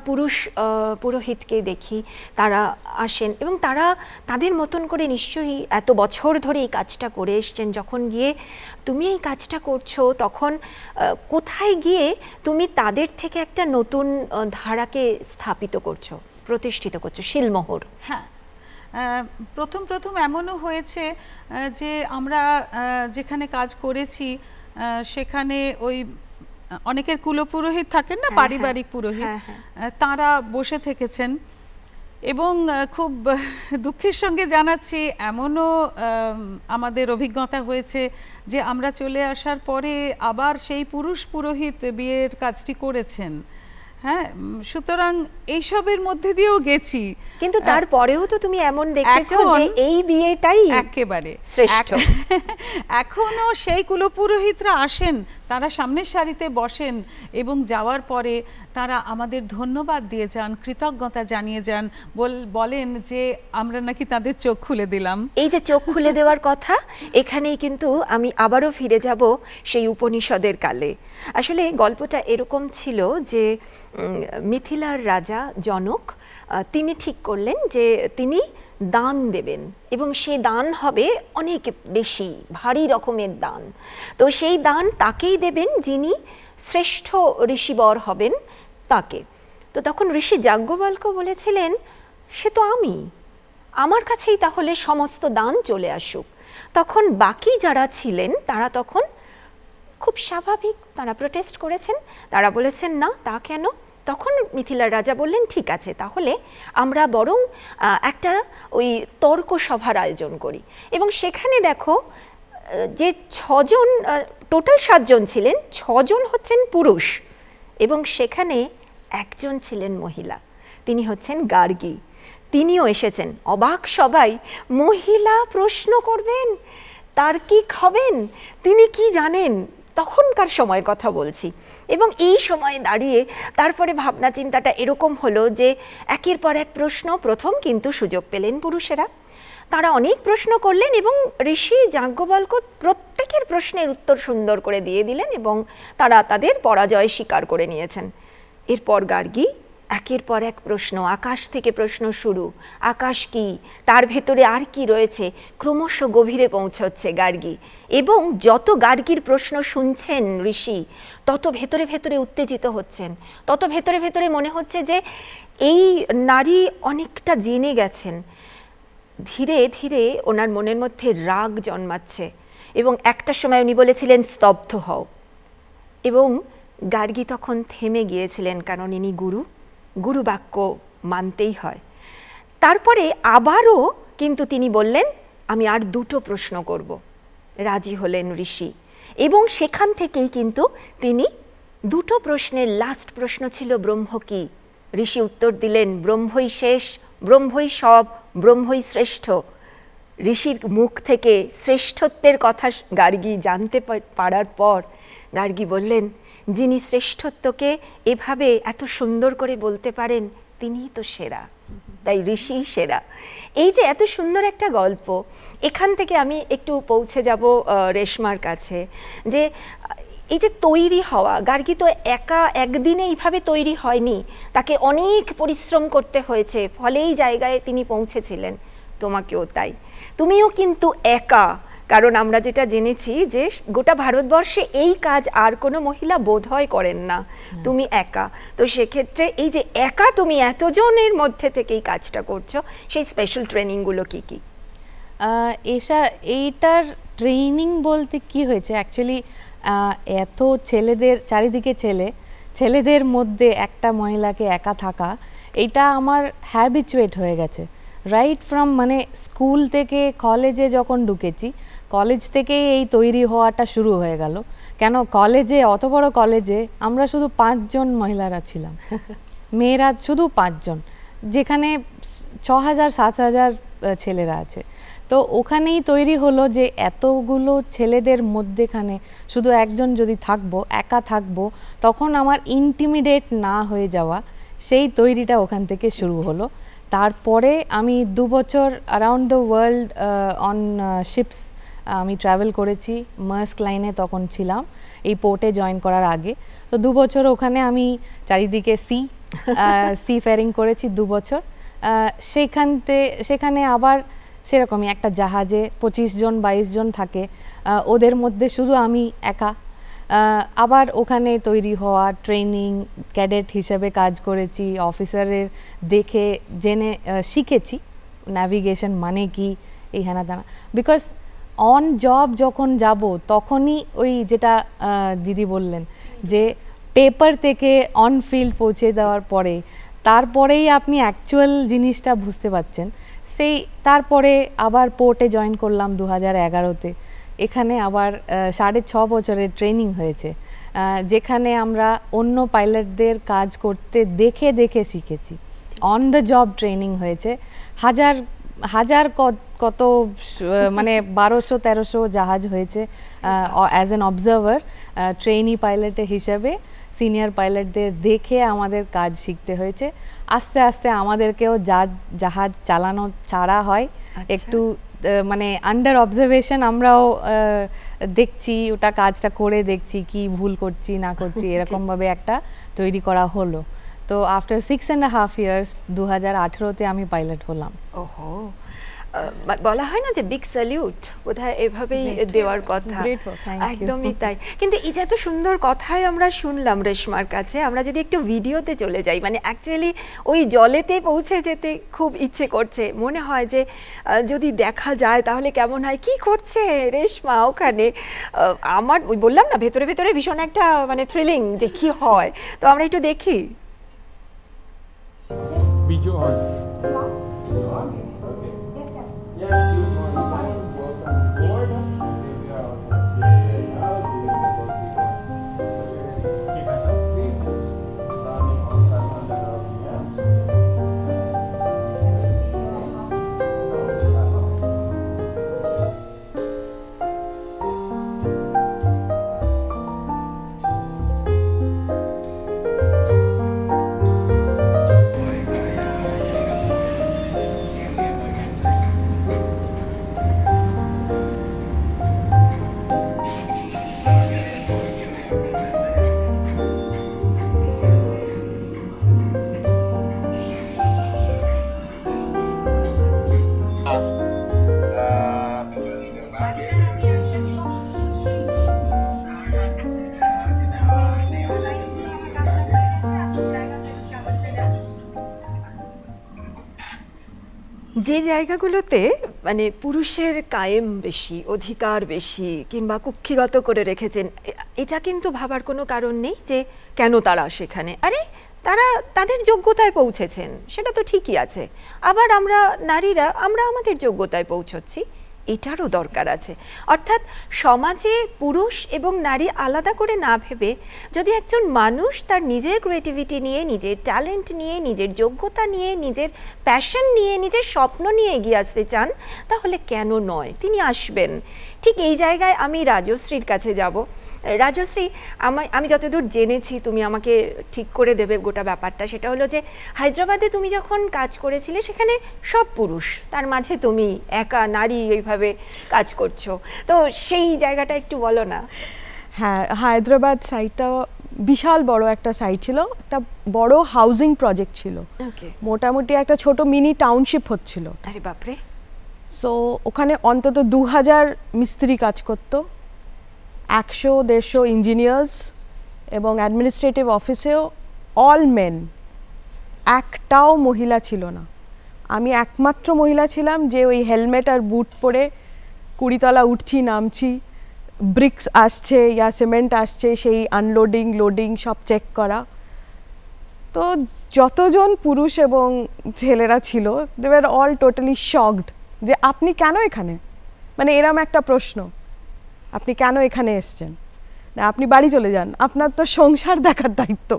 পুরোহিতকে দেখি, তারা আসেন এবং তারা তাদের মতন করে নিশ্চয়ই এত বছর ধরে এই কাজটা করে এসছেন। যখন গিয়ে তুমি এই কাজটা করছো, তখন কোথায় গিয়ে তুমি তাদের থেকে একটা নতুন ধারাকে স্থাপিত করছো, প্রতিষ্ঠিত করছো, শিলমোহর? হ্যাঁ, প্রথম এমনও হয়েছে যে আমরা যেখানে কাজ করেছি সেখানে ওই অনেকের কুলপুরোহিত থাকেন না, পারিবারিক পুরোহিত, তারা বসে থেকেছেন এবং খুব দুঃখের সঙ্গে জানাচ্ছি এমনও আমাদের অভিজ্ঞতা হয়েছে যে আমরা চলে আসার পরে আবার সেই পুরুষ পুরোহিত বিয়ের কাজটি করেছেন। হ্যাঁ, সুতরাং এইসবের মধ্যে দিয়েও গেছি, কিন্তু তারপরেও তো তুমি এমন দেখেছো যে এই বিয়েটাই একেবারে শ্রেষ্ঠ। এখনো সেই কুলপুরোহিতরা আসেন, তারা সামনের সারিতে বসেন এবং যাওয়ার পরে তারা আমাদের ধন্যবাদ দিয়ে যান, কৃতজ্ঞতা জানিয়ে যান, বলেন যে আমরা নাকি তাদের চোখ খুলে দিলাম। এই যে চোখ খুলে দেওয়ার কথা, এখানেই কিন্তু আমি আবারও ফিরে যাব সেই উপনিষদের কালে। আসলে গল্পটা এরকম ছিল যে মিথিলার রাজা জনক, তিনি ঠিক করলেন যে তিনি দান দেবেন এবং সেই দান হবে অনেক বেশি, ভারী রকমের দান। তো সেই দান তাকেই দেবেন যিনি শ্রেষ্ঠ ঋষিবর হবেন, তাকে। তো তখন ঋষি যাজ্ঞবল্ক্য বলেছিলেন, সে তো আমি, আমার কাছেই তাহলে সমস্ত দান চলে আসুক। তখন বাকি যারা ছিলেন তারা তখন খুব স্বাভাবিক, তারা প্রোটেস্ট করেছেন, তারা বলেছেন না, তা কেন? তখন মিথিলার রাজা বললেন, ঠিক আছে, তাহলে আমরা বরং একটা ওই তর্ক সভার আয়োজন করি। এবং সেখানে দেখো যে 6 জন, টোটাল 7 জন ছিলেন, 6 জন হচ্ছেন পুরুষ এবং সেখানে একজন ছিলেন মহিলা, তিনি হচ্ছেন গার্গী। তিনিও এসেছেন। অবাক সবাই, মহিলা প্রশ্ন করবেন, তার্কিক হবেন, তিনি কি জানেন? তখনকার সময়ের কথা বলছি। এবং এই সময়ে দাঁড়িয়ে তারপরে ভাবনা চিন্তাটা এরকম হলো যে একের পর এক প্রশ্ন, প্রথম কিন্তু সুযোগ পেলেন পুরুষেরা, তারা অনেক প্রশ্ন করলেন এবং ঋষি যাজ্ঞবল্ক্য প্রত্যেকে একের প্রশ্নের উত্তর সুন্দর করে দিয়ে দিলেন এবং তারা তাদের পরাজয় স্বীকার করে নিয়েছেন। এরপর গার্গী একের পর এক প্রশ্ন, আকাশ থেকে প্রশ্ন শুরু, আকাশ কি, তার ভেতরে আর কি রয়েছে, ক্রমশ গভীরে পৌঁছচ্ছে গার্গী। এবং যত গার্গীর প্রশ্ন শুনছেন ঋষি, তত ভেতরে ভেতরে উত্তেজিত হচ্ছেন, তত ভেতরে ভেতরে মনে হচ্ছে যে এই নারী অনেকটা জেনে গেছেন। ধীরে ধীরে ওনার মনের মধ্যে রাগ জন্মাচ্ছে এবং একটা সময় উনি বলেছিলেন স্তব্ধ হও, এবং গার্গী তখন থেমে গিয়েছিলেন, কারণ ইনি গুরু বাক্য মানতেই হয়। তারপরে আবারও কিন্তু তিনি বললেন আমি আর দুটো প্রশ্ন করব। রাজি হলেন ঋষি এবং সেখান থেকেই কিন্তু তিনি দুটো প্রশ্নের লাস্ট প্রশ্ন ছিল ব্রহ্ম কি। ঋষি উত্তর দিলেন ব্রহ্মই শেষ, ব্রহ্মই সব, ব্রহ্মই শ্রেষ্ঠ। ঋষির মুখ থেকে শ্রেষ্ঠত্বের কথা গার্গী জানতে পারার পর গার্গী বললেন যিনি শ্রেষ্ঠত্বকে এভাবে এত সুন্দর করে বলতে পারেন তিনিই তো সেরা, তাই ঋষি সেরা। এই যে এত সুন্দর একটা গল্প, এখান থেকে আমি একটু পৌঁছে যাব রেশমার কাছে, যে এই যে তৈরি হওয়া, গার্গী তো একা একদিনে এইভাবে তৈরি হয়নি, তাকে অনেক পরিশ্রম করতে হয়েছে, ফলে এই জায়গায় তিনি পৌঁছেছিলেন। তোমাকেও তাই, তুমিও কিন্তু একা, কারণ আমরা যেটা জেনেছি যে গোটা ভারতবর্ষে এই কাজ আর কোনো মহিলা বোধহয় করেন না, তুমি একা। তো সেক্ষেত্রে এই যে একা তুমি এতজনের মধ্যে থেকে এই কাজটা করছো, সেই স্পেশাল ট্রেনিংগুলো কি কি? এইটার ট্রেনিং বলতে কি হয়েছে, অ্যাকচুয়ালি এত ছেলেদের চারিদিকে ছেলেদের মধ্যে একটা মহিলাকে একা থাকা, এটা আমার হ্যাবিচুয়েট হয়ে গেছে রাইট ফ্রম, মানে স্কুল থেকে কলেজে যখন ঢুকেছি, কলেজ থেকেই এই তৈরি হওয়াটা শুরু হয়ে গেল। কেন কলেজে, অত বড় কলেজে আমরা শুধু 5 জন মহিলারা ছিলাম, মেয়েরা শুধু 5 জন, যেখানে 6000-7000 ছেলেরা আছে। তো ওখানেই তৈরি হলো যে এতগুলো ছেলেদের মধ্যেখানে শুধু একজন যদি একা থাকবো, তখন আমার ইন্টিমিডেট না হয়ে যাওয়া, সেই তৈরিটা ওখান থেকে শুরু হলো। তারপরে আমি 2 বছর around the world on ships আমি ট্রাভেল করেছি, মার্স্ক লাইনে তখন ছিলাম এই পোর্টে জয়েন করার আগে। তো 2 বছর ওখানে আমি চারিদিকে সি ফেয়ারিং করেছি 2 বছর। সেখানে আবার সেরকমই একটা জাহাজে 25 জন 22 জন থাকে, ওদের মধ্যে শুধু আমি একা। আবার ওখানে তৈরি হওয়া, ট্রেনিং, ক্যাডেট হিসেবে কাজ করেছি, অফিসারের দেখে জেনে শিখেছি ন্যাভিগেশন মানে কি, এই হেনা তেনা। বিকজ অন জব যখন যাব তখনই ওই যেটা দিদি বললেন যে পেপার থেকে অন ফিল্ড পৌঁছে দেওয়ার পরে, তারপরেই আপনি অ্যাকচুয়াল জিনিসটা বুঝতে পারছেন। সেই তারপরে আবার পোর্টে জয়েন করলাম 2011-তে। এখানে আবার 6.5 বছরের ট্রেনিং হয়েছে, যেখানে আমরা অন্য পাইলটদের কাজ করতে দেখে দেখে শিখেছি। অন দ্য জব ট্রেনিং হয়েছে, হাজার কত মানে 1200-1300 জাহাজ হয়েছে অ্যাজ অ্যান অবজার্ভার, ট্রেনি পাইলটের হিসাবে সিনিয়র পাইলটদের দেখে আমাদের কাজ শিখতে হয়েছে। আস্তে আস্তে আমাদেরকেও জাহাজ চালানো ছাড়া হয়, একটু মানে আন্ডার অবজারভেশন আমরাও দেখছি, ওটা কাজটা করে দেখছি কি ভুল করছি না করছি, এরকমভাবে একটা তৈরি করা হলো। তো আফটার 6.5 ইয়ার্স 2018-তে আমি পাইলট হলাম। ওহো, বলা হয় না যে বিগ স্যালিউট, বোধহয় এভাবেই দেওয়ার কথা। একদমই তাই। কিন্তু এই যে এত সুন্দর কথাই আমরা শুনলাম রেশমার কাছে, আমরা যদি একটু ভিডিওতে চলে যাই, মানে অ্যাকচুয়ালি ওই জলেতে পৌঁছে যেতে খুব ইচ্ছে করছে, মনে হয় যে যদি দেখা যায় তাহলে কেমন হয়। কি করছে রেশমা ওখানে? আমার বললাম না ভেতরে ভেতরে ভীষণ একটা মানে থ্রিলিং যে কি হয়, তো আমরা একটু দেখি। Video on. Yes, good morning. Welcome aboard. Here we are on the next day right now, doing the boat trip. What's your heading? 3 minutes. Running on 500 RPMs. যে জায়গাগুলোতে মানে পুরুষের কায়েম বেশি, অধিকার বেশি, কিংবা কুক্ষিগত করে রেখেছেন, এটা কিন্তু ভাবার কোনো কারণ নেই যে কেন তারা সেখানে, আরে তারা তাদের যোগ্যতায় পৌঁছেছেন, সেটা তো ঠিকই আছে। আবার আমরা নারীরা আমরা আমাদের যোগ্যতায় পৌঁছচ্ছি, এটারও দরকার আছে। অর্থাৎ সমাজে পুরুষ এবং নারী আলাদা করে না ভেবে যদি একজন মানুষ তার নিজের ক্রিয়েটিভিটি নিয়ে, নিজের ট্যালেন্ট নিয়ে, নিজের যোগ্যতা নিয়ে, নিজের প্যাশন নিয়ে, নিজের স্বপ্ন নিয়ে এগিয়ে আসতে চান, তাহলে কেন নয়, তিনি আসবেন। ঠিক এই জায়গায় আমি রাজশ্রীর কাছে যাব। রাজশ্রী, আমি যতদূর জেনেছি, তুমি আমাকে ঠিক করে দেবে গোটা ব্যাপারটা, সেটা হলো যে হায়দ্রাবাদে তুমি যখন কাজ করেছিলে সেখানে সব পুরুষ, তার মাঝে তুমি একা নারী এইভাবে কাজ করছো, তো সেই জায়গাটা একটু বলো না। হ্যাঁ, হায়দ্রাবাদ সাইটটা বিশাল বড় একটা সাইট ছিল, একটা বড় হাউজিং প্রজেক্ট ছিল, মোটামুটি একটা ছোট মিনি টাউনশিপ হচ্ছিল। আরে বাপরে। সো ওখানে অন্তত 2000 মিস্ত্রি কাজ করতো, 100-150 ইঞ্জিনিয়ার্স, এবং অ্যাডমিনিস্ট্রেটিভ অফিসেও অল মেন, একটাও মহিলা ছিল না। আমি একমাত্র মহিলা ছিলাম যে ওই হেলমেট আর বুট পরে 20 তলা উঠছি নামছি, ব্রিক্স আসছে ইয়া সিমেন্ট আসছে, সেই আনলোডিং লোডিং সব চেক করা। তো যতজন পুরুষ এবং ছেলেরা ছিল, they were all totally shocked যে আপনি কেন এখানে, মানে এরম একটা প্রশ্ন, আপনি কেন এখানে এসছেন, না আপনি বাড়ি চলে যান, আপনার তো সংসার দেখার দায়িত্ব,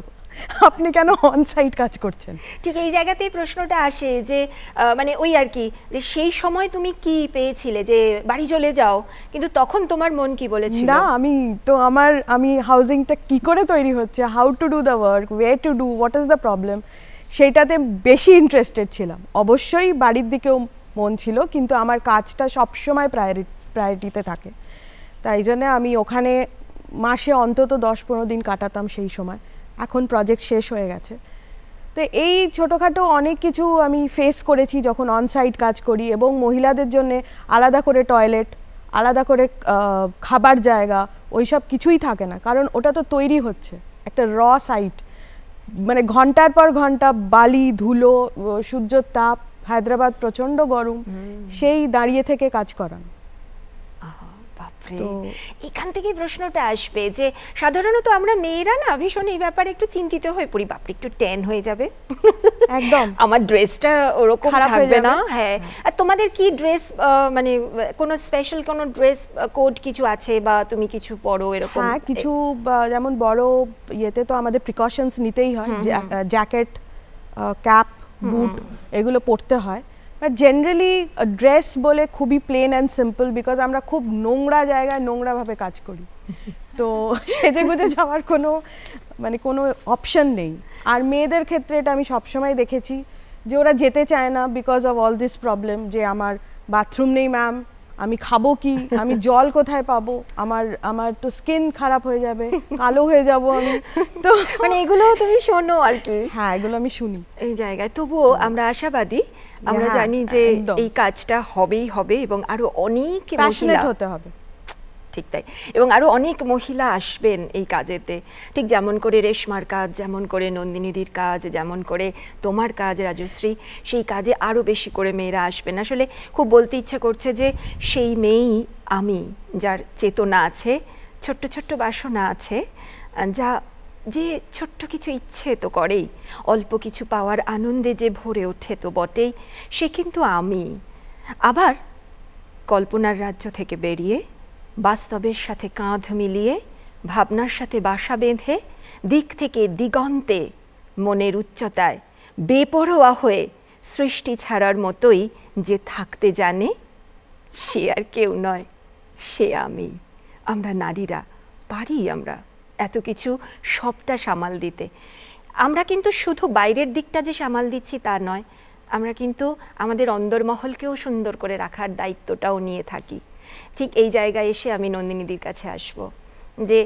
আপনি কেন অন সাইট কাজ করছেন। ঠিক এই জায়গাতেই প্রশ্নটা আসে যে মানে ওই আর কি, যে সেই সময় তুমি কি পেয়েছিলে যে বাড়ি চলে যাও, কিন্তু তখন তোমার মন কি বলেছিল? না, আমি হাউজিংটা কি করে তৈরি হচ্ছে, how to do the work, way to do, what is the problem, সেইটাতে বেশি ইন্টারেস্টেড ছিলাম। অবশ্যই বাড়ির দিকেও মন ছিল, কিন্তু আমার কাজটা সবসময় প্রায়োরিটিতে থাকে, তাই জন্য আমি ওখানে মাসে অন্তত 10-15 দিন কাটাতাম সেই সময়। এখন প্রজেক্ট শেষ হয়ে গেছে। তো এই ছোটোখাটো অনেক কিছু আমি ফেস করেছি যখন অন সাইট কাজ করি, এবং মহিলাদের জন্য আলাদা করে টয়লেট, আলাদা করে খাবার জায়গা, ওইসব কিছুই থাকে না, কারণ ওটা তো তৈরি হচ্ছে একটা র সাইট, মানে ঘন্টার পর ঘন্টা বালি, ধুলো, সূর্যের তাপ, হায়দ্রাবাদ প্রচণ্ড গরম, সেই দাঁড়িয়ে থেকে কাজ করানো। এখান থেকে প্রশ্নটা আসবে যে সাধারণত আমরা মেয়েরা না ভীষণ এই ব্যাপারে একটু চিন্তিত হয়ে পড়ি, বাপরে একটু ট্যান হয়ে যাবে, একদম আমার ড্রেসটা ওরকম থাকবে না। হ্যাঁ, আর তোমাদের কি ড্রেস, মানে কোনো স্পেশাল কোনো ড্রেস কোড কিছু আছে বা তুমি কিছু পরো এরকম? হ্যাঁ, কিছু যেমন বড় ইয়েতে তো আমাদের প্রিকশনস নিতেই হয়, জ্যাকেট, ক্যাপ, বুট এগুলো পরতে হয়। বাট জেনারেলি ড্রেস বলে খুবই প্লেন অ্যান্ড সিম্পল, বিকজ আমরা খুব নোংরা জায়গায় নোংরাভাবে কাজ করি, তো সেজে গুজে যাওয়ার কোনো অপশন নেই। আর মেয়েদের ক্ষেত্রে এটা আমি সবসময় দেখেছি যে ওরা যেতে চায় না because of all this problem, যে আমার বাথরুম নেই ম্যাম, আমি খাবো কি, আমি জল কোথায় পাবো, আমার তো স্কিন খারাপ হয়ে যাবে, কালো হয়ে যাব আমি, তো মানে এগুলো তুমি শোনো আর কি? হ্যাঁ, এগুলো আমি শুনি এই জায়গায়। তবুও আমরা আশাবাদী, আমরা জানি যে এই কাজটা হবেই হবে, এবং আরো অনেক মহিলা হতে হবে, ঠিক তাই, এবং আরো অনেক মহিলা আসবেন এই কাজেতে, ঠিক যেমন করে রেশমার কাজ, যেমন করে নন্দিনীদির কাজ, যেমন করে তোমার কাজ রাজশ্রী, সেই কাজে আরো বেশি করে মেয়েরা আসবেন। আসলে খুব বলতে ইচ্ছে করছে যে সেই মেয়েই আমি, যার চেতনা আছে, ছোট্ট ছোট্ট বাসনা আছে, যে ছোট্ট কিছু ইচ্ছে তো করেই, অল্প কিছু পাওয়ার আনন্দে যে ভরে ওঠে তো বটেই, সে কিন্তু আমি। আবার কল্পনার রাজ্য থেকে বেরিয়ে বাস্তবের সাথে কাঁধ মিলিয়ে, ভাবনার সাথে বাসা বেঁধে, দিক থেকে দিগন্তে মনের উচ্চতায় বেপরোয়া হয়ে সৃষ্টি ছাড়ার মতোই যে থাকতে জানে, সে আর কেউ নয়, সে আমি। আমরা নারীরা পারি আমরা এত কিছু সবটা সামাল দিতে। আমরা কিন্তু শুধু বাইরের দিকটা যে সামাল দিচ্ছি তা নয়, আমরা কিন্তু আমাদের অন্দরমহলকেও সুন্দর করে রাখার দায়িত্বটাও নিয়ে থাকি। ঠিক এই জায়গায় এসে আমি নন্দিনীদির কাছে আসব, যে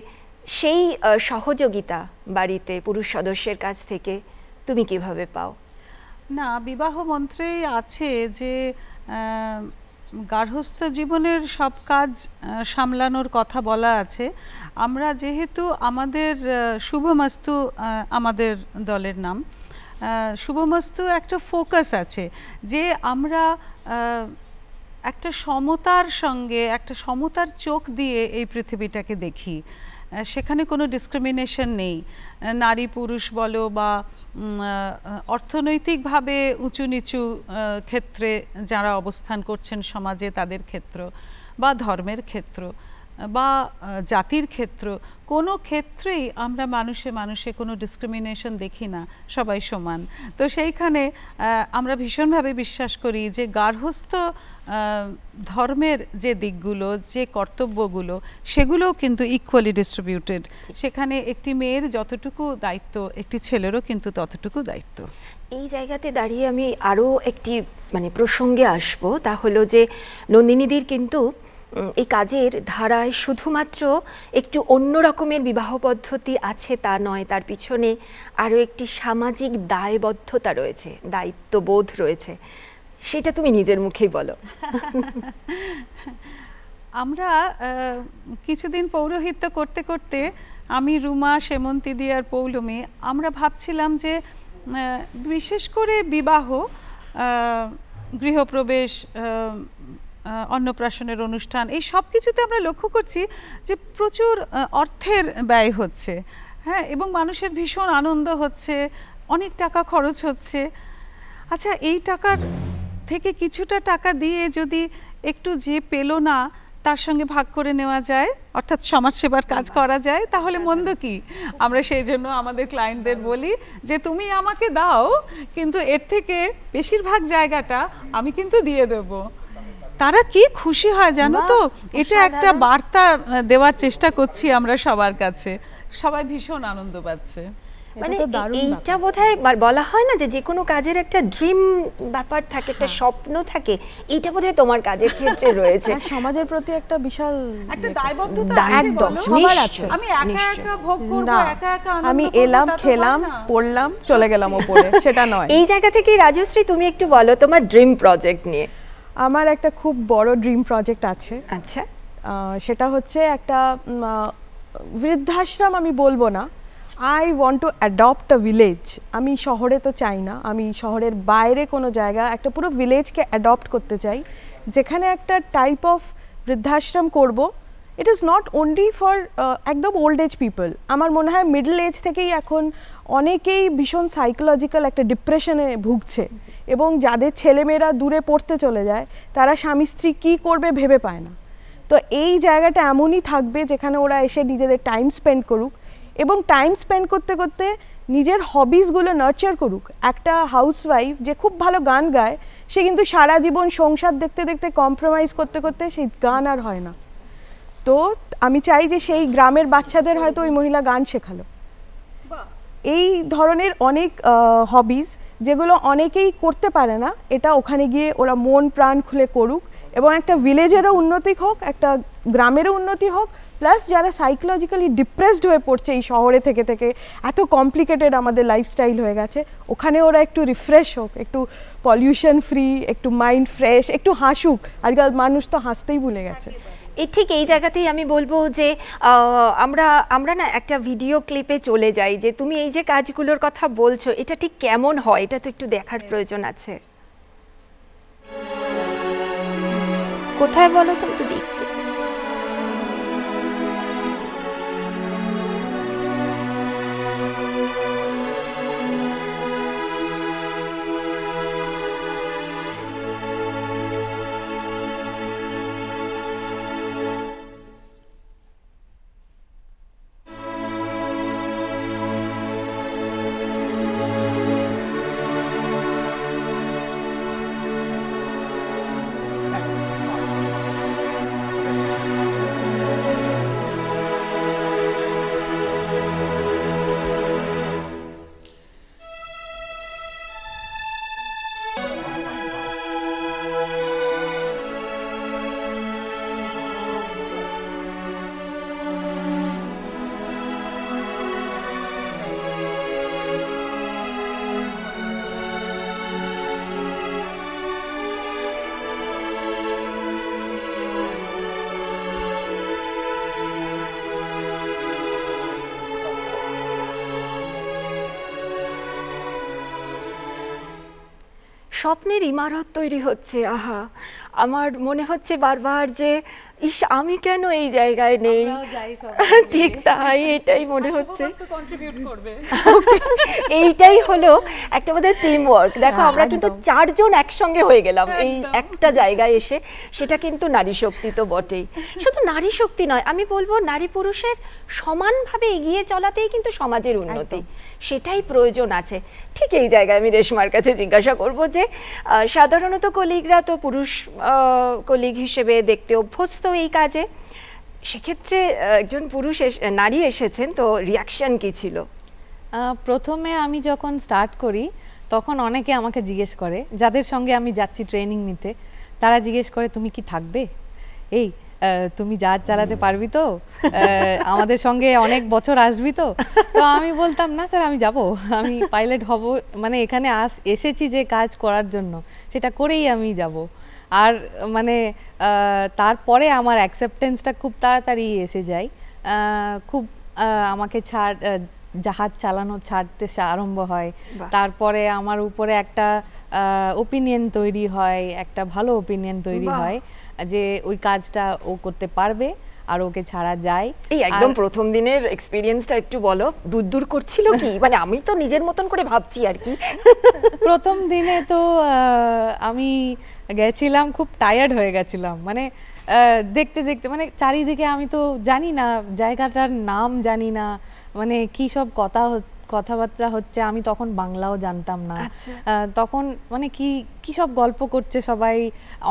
সেই সহযোগিতা বাড়িতে পুরুষ সদস্যের কাছ থেকে তুমি কিভাবে পাও? না, বিবাহ মন্ত্রেই আছে যে গার্হস্থ্য জীবনের সব কাজ সামলানোর কথা বলা আছে। আমরা যেহেতু আমাদের শুভমস্তু আমাদের দলের নাম, শুভমস্তু একটা ফোকাস আছে যে আমরা একটা সমতার সঙ্গে একটা সমতার চোখ দিয়ে এই পৃথিবীটাকে দেখি, সেখানে কোনো ডিসক্রিমিনেশন নেই, নারী পুরুষ বলো বা অর্থনৈতিকভাবে উঁচু নিচু ক্ষেত্রে যারা অবস্থান করছেন সমাজে তাদের ক্ষেত্র বা ধর্মের ক্ষেত্র বা জাতির ক্ষেত্র, কোনো ক্ষেত্রেই আমরা মানুষে মানুষে কোনো ডিসক্রিমিনেশন দেখি না, সবাই সমান। তো সেইখানে আমরা ভীষণভাবে বিশ্বাস করি যে গার্হস্থ্য ধর্মের যে দিকগুলো, যে কর্তব্যগুলো, সেগুলোও কিন্তু ইকুয়ালি ডিস্ট্রিবিউটেড। সেখানে একটি মেয়ের যতটুকু দায়িত্ব একটি ছেলেরও কিন্তু ততটুকু দায়িত্ব। এই জায়গাতে দাঁড়িয়ে আমি আরও একটি প্রসঙ্গে আসব, তা হলো যে নন্দিনীদির কিন্তু এই কাজের ধারায় শুধুমাত্র একটু অন্য রকমের বিবাহ পদ্ধতি আছে তা নয়, তার পিছনে আরও একটি সামাজিক দায়বদ্ধতা রয়েছে, দায়িত্ববোধ রয়েছে। সেটা তুমি নিজের মুখেই বলো। আমরা কিছুদিন পৌরোহিত্য করতে করতে আমি, রুমা, সেমন্তিদি আর পৌলমী আমরা ভাবছিলাম যে বিশেষ করে বিবাহ, গৃহপ্রবেশ, অন্নপ্রাশনের অনুষ্ঠান, এই সব কিছুতে আমরা লক্ষ্য করছি যে প্রচুর অর্থের ব্যয় হচ্ছে, হ্যাঁ, এবং মানুষের ভীষণ আনন্দ হচ্ছে, অনেক টাকা খরচ হচ্ছে। আচ্ছা, এই টাকার থেকে কিছুটা টাকা দিয়ে যদি একটু যে পেল না তার সঙ্গে ভাগ করে নেওয়া যায়, অর্থাৎ সমাজসেবার কাজ করা যায়, তাহলে মন্দ কি? আমরা সেই জন্য আমাদের ক্লায়েন্টদের বলি যে তুমি আমাকে দাও, কিন্তু এর থেকে বেশিরভাগ জায়গাটা আমি কিন্তু দিয়ে দেবো। তারা কি খুশি হয় জানো তো, এটা একটা বার্তা দেওয়ার চেষ্টা করছি আমরা সবার কাছে, সবাই ভীষণ আনন্দ পাচ্ছে। এইটা বোধহয় বলা হয় না যে কোনো কাজের একটা ড্রিম ব্যাপার থাকে, একটা স্বপ্ন থাকে, এইটা বোধহয় তোমার কাজের ক্ষেত্রে রয়েছে। সমাজের প্রতি একটা বিশাল একটা দায়বদ্ধতা একদম আছে। আমি একা একা ভোগ করব, একা একা আনন্দ করব, আমি এলাম, খেলাম, পড়লাম, চলে গেলাম উপরে, সেটা নয়। এই জায়গা থেকে রাজশ্রী তুমি একটু বলো তোমার ড্রিম প্রজেক্ট নিয়ে। আমার একটা খুব বড় ড্রিম প্রজেক্ট আছে। আচ্ছা, সেটা হচ্ছে একটা বৃদ্ধাশ্রম আমি বলবো না, I want to adopt a village. আমি শহরে তো চাই না, আমি শহরের বাইরে কোনো জায়গা, একটা পুরো ভিলেজকে অ্যাডপ্ট করতে চাই, যেখানে একটা টাইপ অফ বৃদ্ধাশ্রম করব। It is not only for একদম ওল্ড এজ পিপল। আমার মনে হয় মিডল এজ থেকেই এখন অনেকেই ভীষণ সাইকোলজিক্যাল একটা ডিপ্রেশনে ভুগছে, এবং যাদের ছেলেমেয়েরা দূরে পড়তে চলে যায় তারা স্বামী স্ত্রী কী করবে ভেবে পায় না। তো এই জায়গাটা এমনই থাকবে যেখানে ওরা এসে নিজেদের টাইম স্পেন্ড করুক, এবং টাইম স্পেন্ড করতে করতে নিজের হবিসগুলো নার্চার করুক। একটা হাউসওয়াইফ যে খুব ভালো গান গায়, সে কিন্তু সারা জীবন সংসার দেখতে দেখতে কম্প্রোমাইজ করতে করতে সেই গান আর হয় না। তো আমি চাই যে সেই গ্রামের বাচ্চাদের হয়তো ওই মহিলা গান শেখালো। এই ধরনের অনেক হবিস যেগুলো অনেকেই করতে পারে না, এটা ওখানে গিয়ে ওরা মন প্রাণ খুলে করুক, এবং একটা ভিলেজেরও উন্নতি হোক, একটা গ্রামেরও উন্নতি হোক, প্লাস যারা সাইকোলজিক্যালি ডিপ্রেসড হয়ে পড়ছে এই শহরে থেকে থেকে, এত কমপ্লিকেটেড আমাদের লাইফস্টাইল হয়ে গেছে, ওখানে ওরা একটু রিফ্রেশ হোক, একটু পলিউশন ফ্রি, একটু মাইন্ড ফ্রেশ, একটু হাসুক। আজকাল মানুষ তো হাসতেই ভুলে গেছে। ঠিক এই জায়গাতেই আমি বলবো যে আমরা না একটা ভিডিও ক্লিপে চলে যাই, যে তুমি এই যে কাজগুলোর কথা বলছো এটা ঠিক কেমন হয়, এটা তো একটু দেখার প্রয়োজন আছে। কোথায় বলো তুমি তো দেখতে। স্বপ্নের ইমারত তৈরি হচ্ছে। আহা, আমার মনে হচ্ছে বারবার যে ইস আমি কেন এই জায়গায় নেই। ঠিক তাই, এটাই মনে হচ্ছে। এইটাই হলো একটা বোধহয় টিম ওয়ার্ক। দেখো আমরা কিন্তু 4 জন একসঙ্গে হয়ে গেলাম এই একটা জায়গায় এসে, সেটা কিন্তু নারী শক্তি তো বটেই। শুধু নারী শক্তি নয়, আমি বলবো নারী পুরুষের সমানভাবে এগিয়ে চলাতেই কিন্তু সমাজের উন্নতি, সেটাই প্রয়োজন আছে। ঠিক এই জায়গায় আমি রেশমার কাছে জিজ্ঞাসা করব যে সাধারণত কলিগরা তো পুরুষ কলিগ হিসেবে দেখতে অভ্যস্ত এই কাজে, সেক্ষেত্রে একজন নারী এসেছেন, তো রিয়াকশন কি ছিল? প্রথমে আমি যখন স্টার্ট করি তখন অনেকে আমাকে জিজ্ঞেস করে, যাদের সঙ্গে আমি যাচ্ছি ট্রেনিং নিতে, তারা জিজ্ঞেস করে তুমি কি থাকবে, এই তুমি জাহাজ চালাতে পারবি তো, আমাদের সঙ্গে অনেক বছর আসবি তো? তো আমি বলতাম না স্যার, আমি যাব, আমি পাইলট হব, মানে এখানে এসেছি যে কাজ করার জন্য, সেটা করেই আমি যাব। আর মানে তারপরে আমার অ্যাকসেপ্টেন্সটা খুব তাড়াতাড়ি এসে যায়। খুব আমাকে জাহাজ চালানো ছাড়তে আরম্ভ হয়। তারপরে আমার উপরে একটা ওপিনিয়ন তৈরি হয়, একটা ভালো ওপিনিয়ন তৈরি হয় যে ওই কাজটা ও করতে পারবে আর ওকে ছাড়া যায়। এই একদম প্রথম দিনের এক্সপেরিয়েন্সটা একটু বলো, দূর করছিল কি? মানে আমি তো নিজের মতন করে ভাবছি আর কি। প্রথম দিনে তো আমি গেছিলাম, খুব টায়ার্ড হয়ে গেছিলাম, মানে দেখতে দেখতে, মানে চারিদিকে আমি তো জানি না, জায়গাটার নাম জানি না, মানে কি সব কথাবার্তা হচ্ছে, আমি তখন বাংলাও জানতাম না। তখন মানে কি সব গল্প করছে সবাই,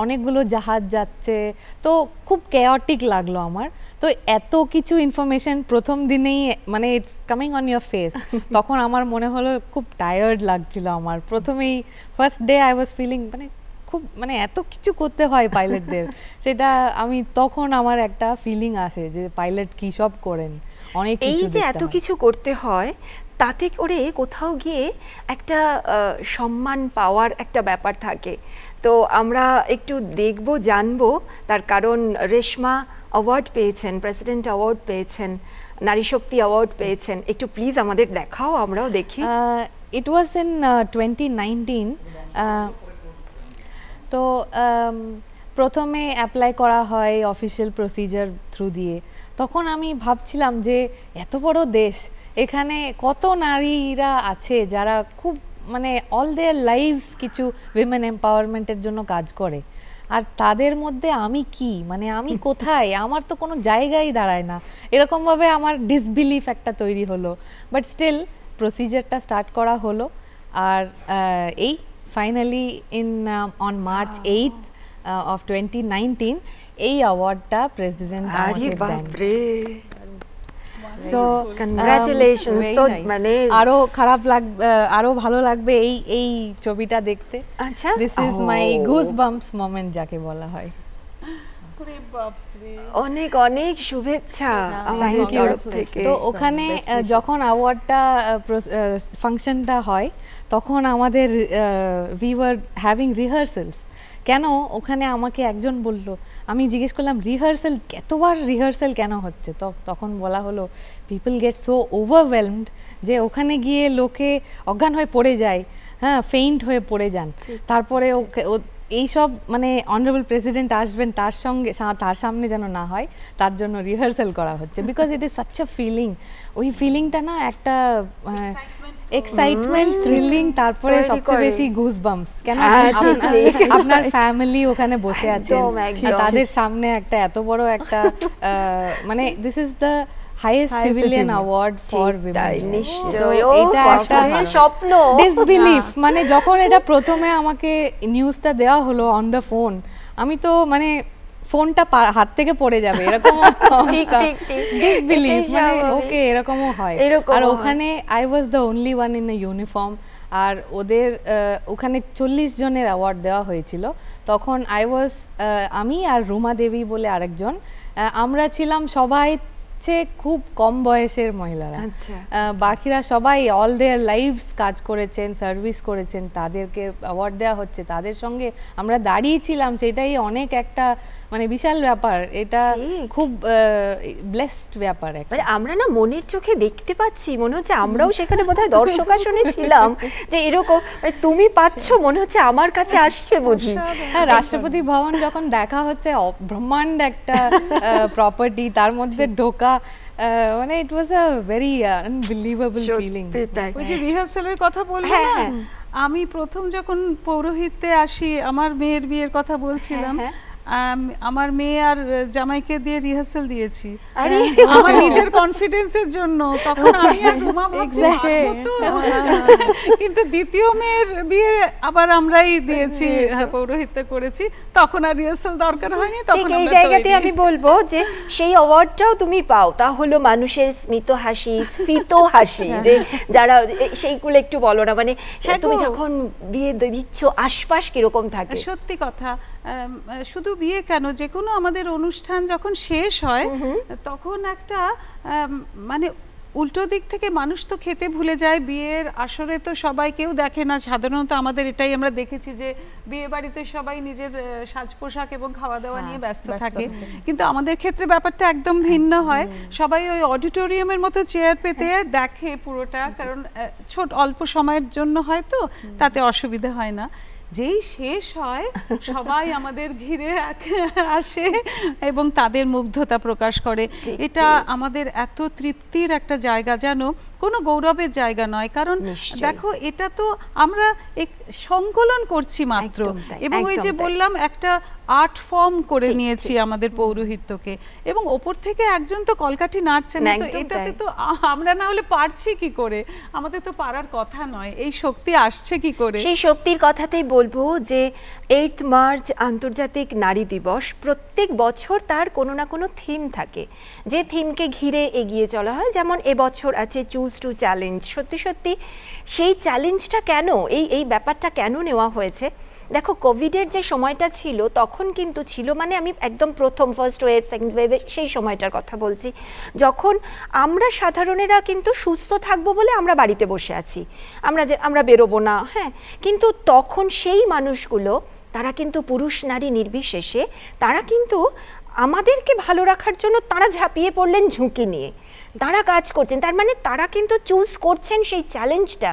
অনেকগুলো জাহাজ যাচ্ছে, তো খুব কেওটিক লাগলো আমার। তো এত কিছু ইনফরমেশন প্রথম দিনেই, মানে it's coming on your face, তখন আমার মনে হলো খুব টায়ার্ড লাগছিল আমার। প্রথমেই first day I was feeling মানে খুব, মানে এত কিছু করতে হয় পাইলটদের, সেটা আমি তখন আমার একটা ফিলিং আসে যে পাইলট কি সব করেন, অনেক কিছু। এই যে এত কিছু করতে হয়, তাতে করে কোথাও গিয়ে একটা সম্মান পাওয়ার একটা ব্যাপার থাকে। তো আমরা একটু দেখবো, জানবো, তার কারণ রেশমা অ্যাওয়ার্ড পেয়েছেন, প্রেসিডেন্ট অ্যাওয়ার্ড পেয়েছেন, নারী শক্তি অ্যাওয়ার্ড পেয়েছেন, একটু প্লিজ আমাদের দেখাও, আমরাও দেখি। ইট ওয়াজ ইন 2019। তো প্রথমে অ্যাপ্লাই করা হয় অফিসিয়াল প্রসিজার থ্রু দিয়ে। তখন আমি ভাবছিলাম যে এত বড় দেশ, এখানে কত নারীরা আছে যারা খুব, মানে অল দেয়ার লাইভস কিছু উইমেন এম্পাওয়ারমেন্টের জন্য কাজ করে, আর তাদের মধ্যে আমি কি, মানে আমি কোথায়, আমার তো কোনো জায়গায় দাঁড়ায় না, এরকমভাবে আমার ডিসবিলিফ একটা তৈরি হলো। বাট স্টিল প্রসিজারটা স্টার্ট করা হলো, আর এই finally on March 8th of 2019 এই অ্যাওয়ার্ডটা প্রেসিডেন্ট আমাকে দেন। So congratulations. তো মানে আরো আরো ভালো লাগবে এই ছবিটা দেখতে। আচ্ছা, this is my goosebumps moment যাকে বলা হয়। অনেক অনেক শুভেচ্ছা আমাদের তরফ থেকে। তো ওখানে যখন অ্যাওয়ার্ডটা ফাংশনটা হয়, তখন আমাদের উই ওয়ার হ্যাভিং রিহার্সালস। কেন ওখানে আমাকে একজন বলল, আমি জিজ্ঞেস করলাম রিহার্সাল, এতবার রিহার্সাল কেন হচ্ছে? তো তখন বলা হলো পিপল গেট সো ওভারওয়েলমড যে ওখানে গিয়ে লোকে অজ্ঞান হয়ে পড়ে যায়, হ্যাঁ, ফেইন্ট হয়ে পড়ে যান। তারপরে এইসব, মানে অনারেবল প্রেসিডেন্ট আসবেন, তার সামনে যেন না হয়, তার জন্য রিহার্সাল করা হচ্ছে। Because it is such a feeling, ওই ফিলিংটা না একটা এক্সাইটমেন্ট, থ্রিলিং, তারপরে সবচেয়ে বেশি গুজবাম্পস। কেন আপনার ফ্যামিলি ওখানে বসে আছে, তাদের সামনে একটা এত বড় একটা, মানে this is the highest civilian award for women. নিশ্চয়ই এটা একটা স্বপ্ন, ডিসবিলিফ। মানে যখন এটা প্রথমে আমাকে নিউজটা দেওয়া হলো অন দ্য ফোন, আমি তো মানে ফোনটা হাত থেকে পড়ে যাবে এরকম ডিসবিলিফ, মানে ওকে এরকমও হয়। আর ওখানে I was the only one in a uniform, আর ওদের ওখানে 40 জনের অ্যাওয়ার্ড দেওয়া হয়েছিল। তখন আমি আর রুমা দেবী বলে আরেকজন, আমরা ছিলাম সবাই সবচেয়ে খুব কম বয়সের মহিলারা। বাকিরা সবাই অল দেয়ার লাইভস কাজ করেছেন, সার্ভিস করেছেন, তাদেরকে অ্যাওয়ার্ড দেওয়া হচ্ছে, তাদের সঙ্গে আমরা দাঁড়িয়েছিলাম, সেটাই অনেক একটা মানে বিশাল ব্যাপার। এটা খুব ব্লেসড ব্যাপার। মানে আমরা না মনের চোখে দেখতে পাচ্ছি, মনে হচ্ছে আমরাও সেখানে বোধহয় দর্শক আসনে ছিলাম, যে এরকম তুমি পাচ্ছ মনে হচ্ছে আমার কাছে আসছে বুঝি। হ্যাঁ, রাষ্ট্রপতি ভবন যখন দেখা হচ্ছে, ব্রহ্মাণ্ড একটা প্রপার্টি, তার মধ্যে ঢোকা, মানে ইট ওয়াজ আ ভেরি আনবিলিভেবল ফিলিং। ওই যে রিহার্সালের কথা বললে না, আমি প্রথম যখন পৌরোহিত্যে আসি, আমার মেয়ের বিয়ের কথা বলছিলাম, আমার মেয়ে আর জামাইকে দিয়ে রিহার্সাল দিয়েছি আমার নিজের কনফিডেন্সের জন্য। তখন আমি আর রুমা ভাবছি কিন্তু দ্বিতীয় মেয়ের বিয়ে আবার আমরাই দিয়েছি, পৌরোহিত্য করেছি, তখন আর রিহার্সাল দরকার হয়নি। তখন এই জায়গাতে আমি বলবো যে সেই অ্যাওয়ার্ডটাও তুমি পাও, তা হলো মানুষের স্মিত হাসি, স্ফীত হাসি, যে যারা সেইগুলো একটু বলো না, মানে তুমি যখন বিয়ে দিচ্ছ আশপাশ কিরকম থাকে? সত্যি কথা, শুধু বিয়ে কেন, যে কোনো আমাদের অনুষ্ঠান যখন শেষ হয় তখন একটা মানে উল্টো দিক থেকে মানুষ তো খেতে ভুলে যায়। বিয়ের আসরে তো সবাই কেউ দেখে না, সাধারণত আমাদের এটাই আমরা দেখেছি যে বিয়ে বাড়িতে সবাই নিজের সাজ পোশাক এবং খাওয়া দাওয়া নিয়ে ব্যস্ত থাকে, কিন্তু আমাদের ক্ষেত্রে ব্যাপারটা একদম ভিন্ন হয়। সবাই ওই অডিটোরিয়ামের মতো চেয়ার পেতে দেখে পুরোটা, কারণ ছোট অল্প সময়ের জন্য হয় তো, তাতে অসুবিধা হয় না। যেই শেষ হয় সবাই আমাদের ঘিরে আসে এবং তাদের মুগ্ধতা প্রকাশ করে। এটা আমাদের এত তৃপ্তির একটা জায়গা, যেন কোনো গৌরবের জায়গা নয়। কারণ দেখো, এটা তো আমরা সংকলন করছি মাত্র, এবং ওই যে বললাম একটা আর্ট ফর্ম করে নিয়েছি আমাদের পৌরোহিত্যকে, এবং ওপর থেকে একজন তো কলকাঠি নাড়ছে না, তো এটাতে তো আমরা না হলে পারছি কি করে? আমাদের তো পারার কথা নয়, এই শক্তি আসছে কি করে? সেই শক্তির কথাতেই বলবো যে 8 মার্চ আন্তর্জাতিক নারী দিবস, প্রত্যেক বছর তার কোনো না কোনো থিম থাকে, যে থিমকে ঘিরে এগিয়ে চলা হয়। যেমন এবছর আছে চুজ টু চ্যালেঞ্জ। সত্যি সত্যি সেই চ্যালেঞ্জটা কেন, এই ব্যাপারটা কেন নেওয়া হয়েছে? দেখো, কোভিডের যে সময়টা ছিল তখন কিন্তু ছিল, মানে আমি একদম প্রথম ফার্স্ট ওয়েভ সেকেন্ড ওয়েভে সেই সময়টার কথা বলছি, যখন আমরা সাধারণেরা কিন্তু সুস্থ থাকবো বলে আমরা বাড়িতে বসে আছি, আমরা বেরোবো না। হ্যাঁ, কিন্তু তখন সেই মানুষগুলো, তারা কিন্তু পুরুষ নারী নির্বিশেষে, তারা কিন্তু আমাদেরকে ভালো রাখার জন্য তারা ঝাঁপিয়ে পড়লেন ঝুঁকি নিয়ে, তারা কাজ করছেন। তার মানে তারা কিন্তু চুজ করছেন সেই চ্যালেঞ্জটা।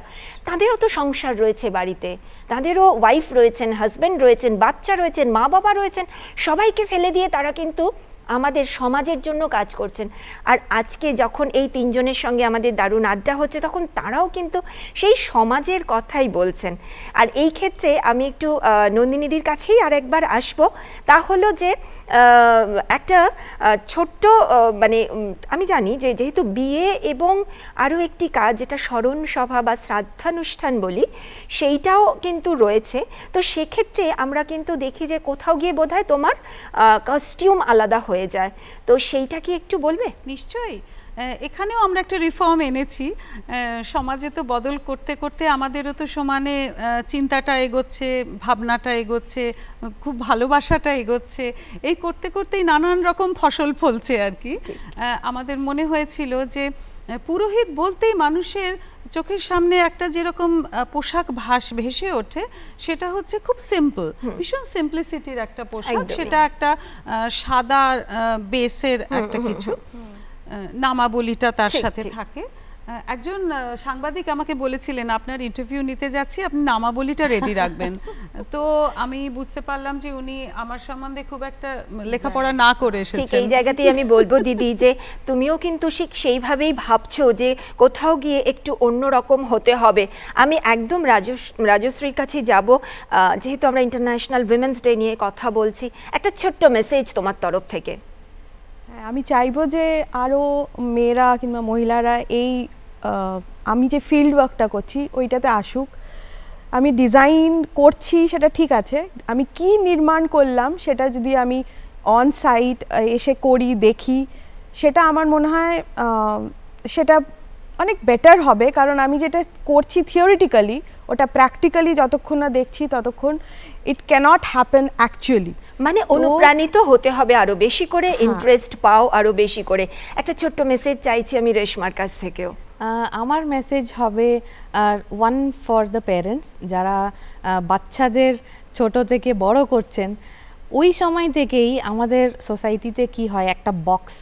তাদেরও তো সংসার রয়েছে বাড়িতে, তাদেরও ওয়াইফ রয়েছেন, হাজব্যান্ড রয়েছেন, বাচ্চা রয়েছেন, মা বাবা রয়েছেন, সবাইকে ফেলে দিয়ে তারা কিন্তু আমাদের সমাজের জন্য কাজ করছেন। আর আজকে যখন এই তিনজনের সঙ্গে আমাদের দারুণ আড্ডা হচ্ছে, তখন তারাও কিন্তু সেই সমাজের কথাই বলছেন। আর এই ক্ষেত্রে আমি একটু নন্দিনীদির কাছেই আর একবার আসবো, তা হলো যে একটা ছোট্ট মানে আমি জানি যে যেহেতু বিয়ে এবং আরও একটি কাজ যেটা স্মরণ সভা বা শ্রাদ্ধানুষ্ঠান বলি, সেইটাও কিন্তু রয়েছে। তো সেক্ষেত্রে আমরা কিন্তু দেখি যে কোথাও গিয়ে বোধহয় তোমার কস্টিউম আলাদা হয়ে যায়, তো সেইটা কি একটু বলবে? নিশ্চয়ই, এখানেও আমরা একটা রিফর্ম এনেছি। সমাজে তো বদল করতে করতে আমাদেরও তো সমানে চিন্তাটা এগোচ্ছে, ভাবনাটা এগোচ্ছে, খুব ভালোবাসাটা এগোচ্ছে। এই করতে করতেই নানান রকম ফসল ফলছে আর কি। আমাদের মনে হয়েছিল যে পুরোহিত বলতেই মানুষের চোখের সামনে একটা যেরকম পোশাক ভেসে ওঠে, সেটা হচ্ছে খুব সিম্পল, ভীষণ সিম্পলিসিটির একটা পোশাক। সেটা একটা সাদা বেসের একটা কিছু, নামাবলিটা তার সাথে থাকে। একজন সাংবাদিক আমাকে বলেছিলেন, আপনার ইন্টারভিউ নিতে যাচ্ছি, আপনি নামাবলিটা রেডি রাখবেন। তো আমি বুঝতে পারলাম যে উনি আমার সম্বন্ধে খুব একটা লেখাপড়া না করে এসেছেন। ঠিক এই জায়গাতেই আমি বলবো দিদি, যে তুমিও কিন্তু ঠিক সেইভাবেই ভাবছো যে কোথাও গিয়ে একটু অন্যরকম হতে হবে। আমি একদম রাজশ্রীর কাছে যাব, যেহেতু আমরা ইন্টারন্যাশনাল উইমেন্স ডে নিয়ে কথা বলছি, একটা ছোট্ট মেসেজ তোমার তরফ থেকে। আমি চাইবো যে আরও মেয়েরা কিংবা মহিলারা এই আমি যে ফিল্ড ওয়ার্কটা করছি ওইটাতে আসুক। আমি ডিজাইন করছি সেটা ঠিক আছে, আমি কি নির্মাণ করলাম সেটা যদি আমি অন সাইট এসে করি, দেখি, সেটা আমার মনে হয় সেটা অনেক বেটার হবে, কারণ আমি যেটা করছি থিওরিটিক্যালি ওটা প্র্যাকটিক্যালি যতক্ষণ না দেখছি ততক্ষণ ইট ক্যানট হ্যাপেন অ্যাকচুয়ালি। মানে অনুপ্রাণিত হতে হবে আরো বেশি করে, ইন্টারেস্ট পাও আরো বেশি করে। একটা ছোট্ট মেসেজ চাইছি আমি রেশমার কাছ থেকেও। আমার মেসেজ হবে ওয়ান ফর দ্য প্যারেন্টস, যারা বাচ্চাদের ছোট থেকে বড় করছেন। ওই সময় থেকেই আমাদের সোসাইটিতে কি হয়, একটা বক্স,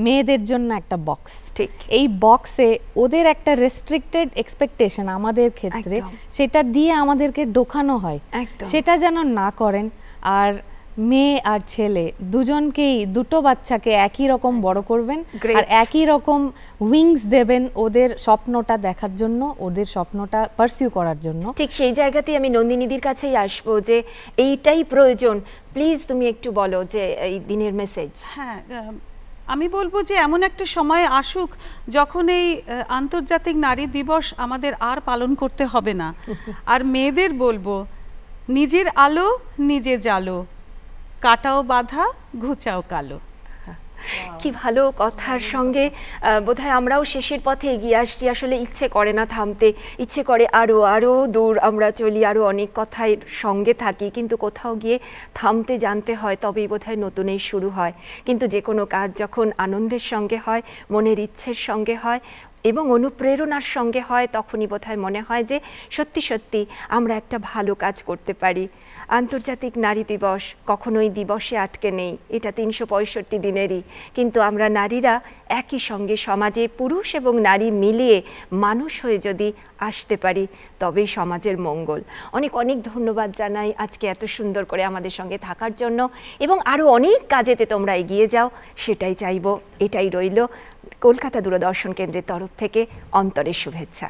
মেয়েদের জন্য একটা বক্স, ঠিক এই বক্সে ওদের একটা রেস্ট্রিক্টেড এক্সপেকটেশন আমাদের ক্ষেত্রে, সেটা দিয়ে আমাদেরকে ঢোকানো হয়, সেটা যেন না করেন। আর মেয়ে আর ছেলে দুজনকেই, দুটো বাচ্চাকে একই রকম বড় করবেন আর একই রকম উইংস দেবেন ওদের স্বপ্নটা দেখার জন্য, ওদের স্বপ্নটা পারসিউ করার জন্য। ঠিক সেই জায়গাতেই আমি নন্দিনীদির কাছেই আসবো যে এইটাই প্রয়োজন। প্লিজ তুমি একটু বলো যে এই দিনের মেসেজ। হ্যাঁ, আমি বলবো যে এমন একটা সময় আসুক যখন এই আন্তর্জাতিক নারী দিবস আমাদের আর পালন করতে হবে না। আর মেয়েদের বলবো, নিজের আলো নিজে জ্বালো, কাটাও বাধা ঘুচাও কালো। কি ভালো কথার সঙ্গে বোধহয় আমরাও শেষের পথে এগিয়ে আসছি। আসলে ইচ্ছে করে না থামতে, ইচ্ছে করে আরও আরও দূর আমরা চলি, আরও অনেক কথার সঙ্গে থাকি, কিন্তু কোথাও গিয়ে থামতে জানতে হয়, তবেই বোধহয় নতুনই শুরু হয়। কিন্তু যে কোনো কাজ যখন আনন্দের সঙ্গে হয়, মনের ইচ্ছের সঙ্গে হয় এবং অনুপ্রেরণার সঙ্গে হয়, তখনই বোধহয় মনে হয় যে সত্যি সত্যি আমরা একটা ভালো কাজ করতে পারি। আন্তর্জাতিক নারী দিবস কখনোই দিবসে আটকে নেই, এটা 365 দিনেরই, কিন্তু আমরা নারীরা একই সঙ্গে সমাজে পুরুষ এবং নারী মিলিয়ে মানুষ হয়ে যদি আসতে পারি, তবেই সমাজের মঙ্গল। অনেক অনেক ধন্যবাদ জানাই আজকে এত সুন্দর করে আমাদের সঙ্গে থাকার জন্য, এবং আরও অনেক কাজেতে তোমরা এগিয়ে যাও, সেটাই চাইবো। এটাই রইল কলকাতা দূরদর্শন কেন্দ্রের তরফ থেকে অন্তরের শুভেচ্ছা।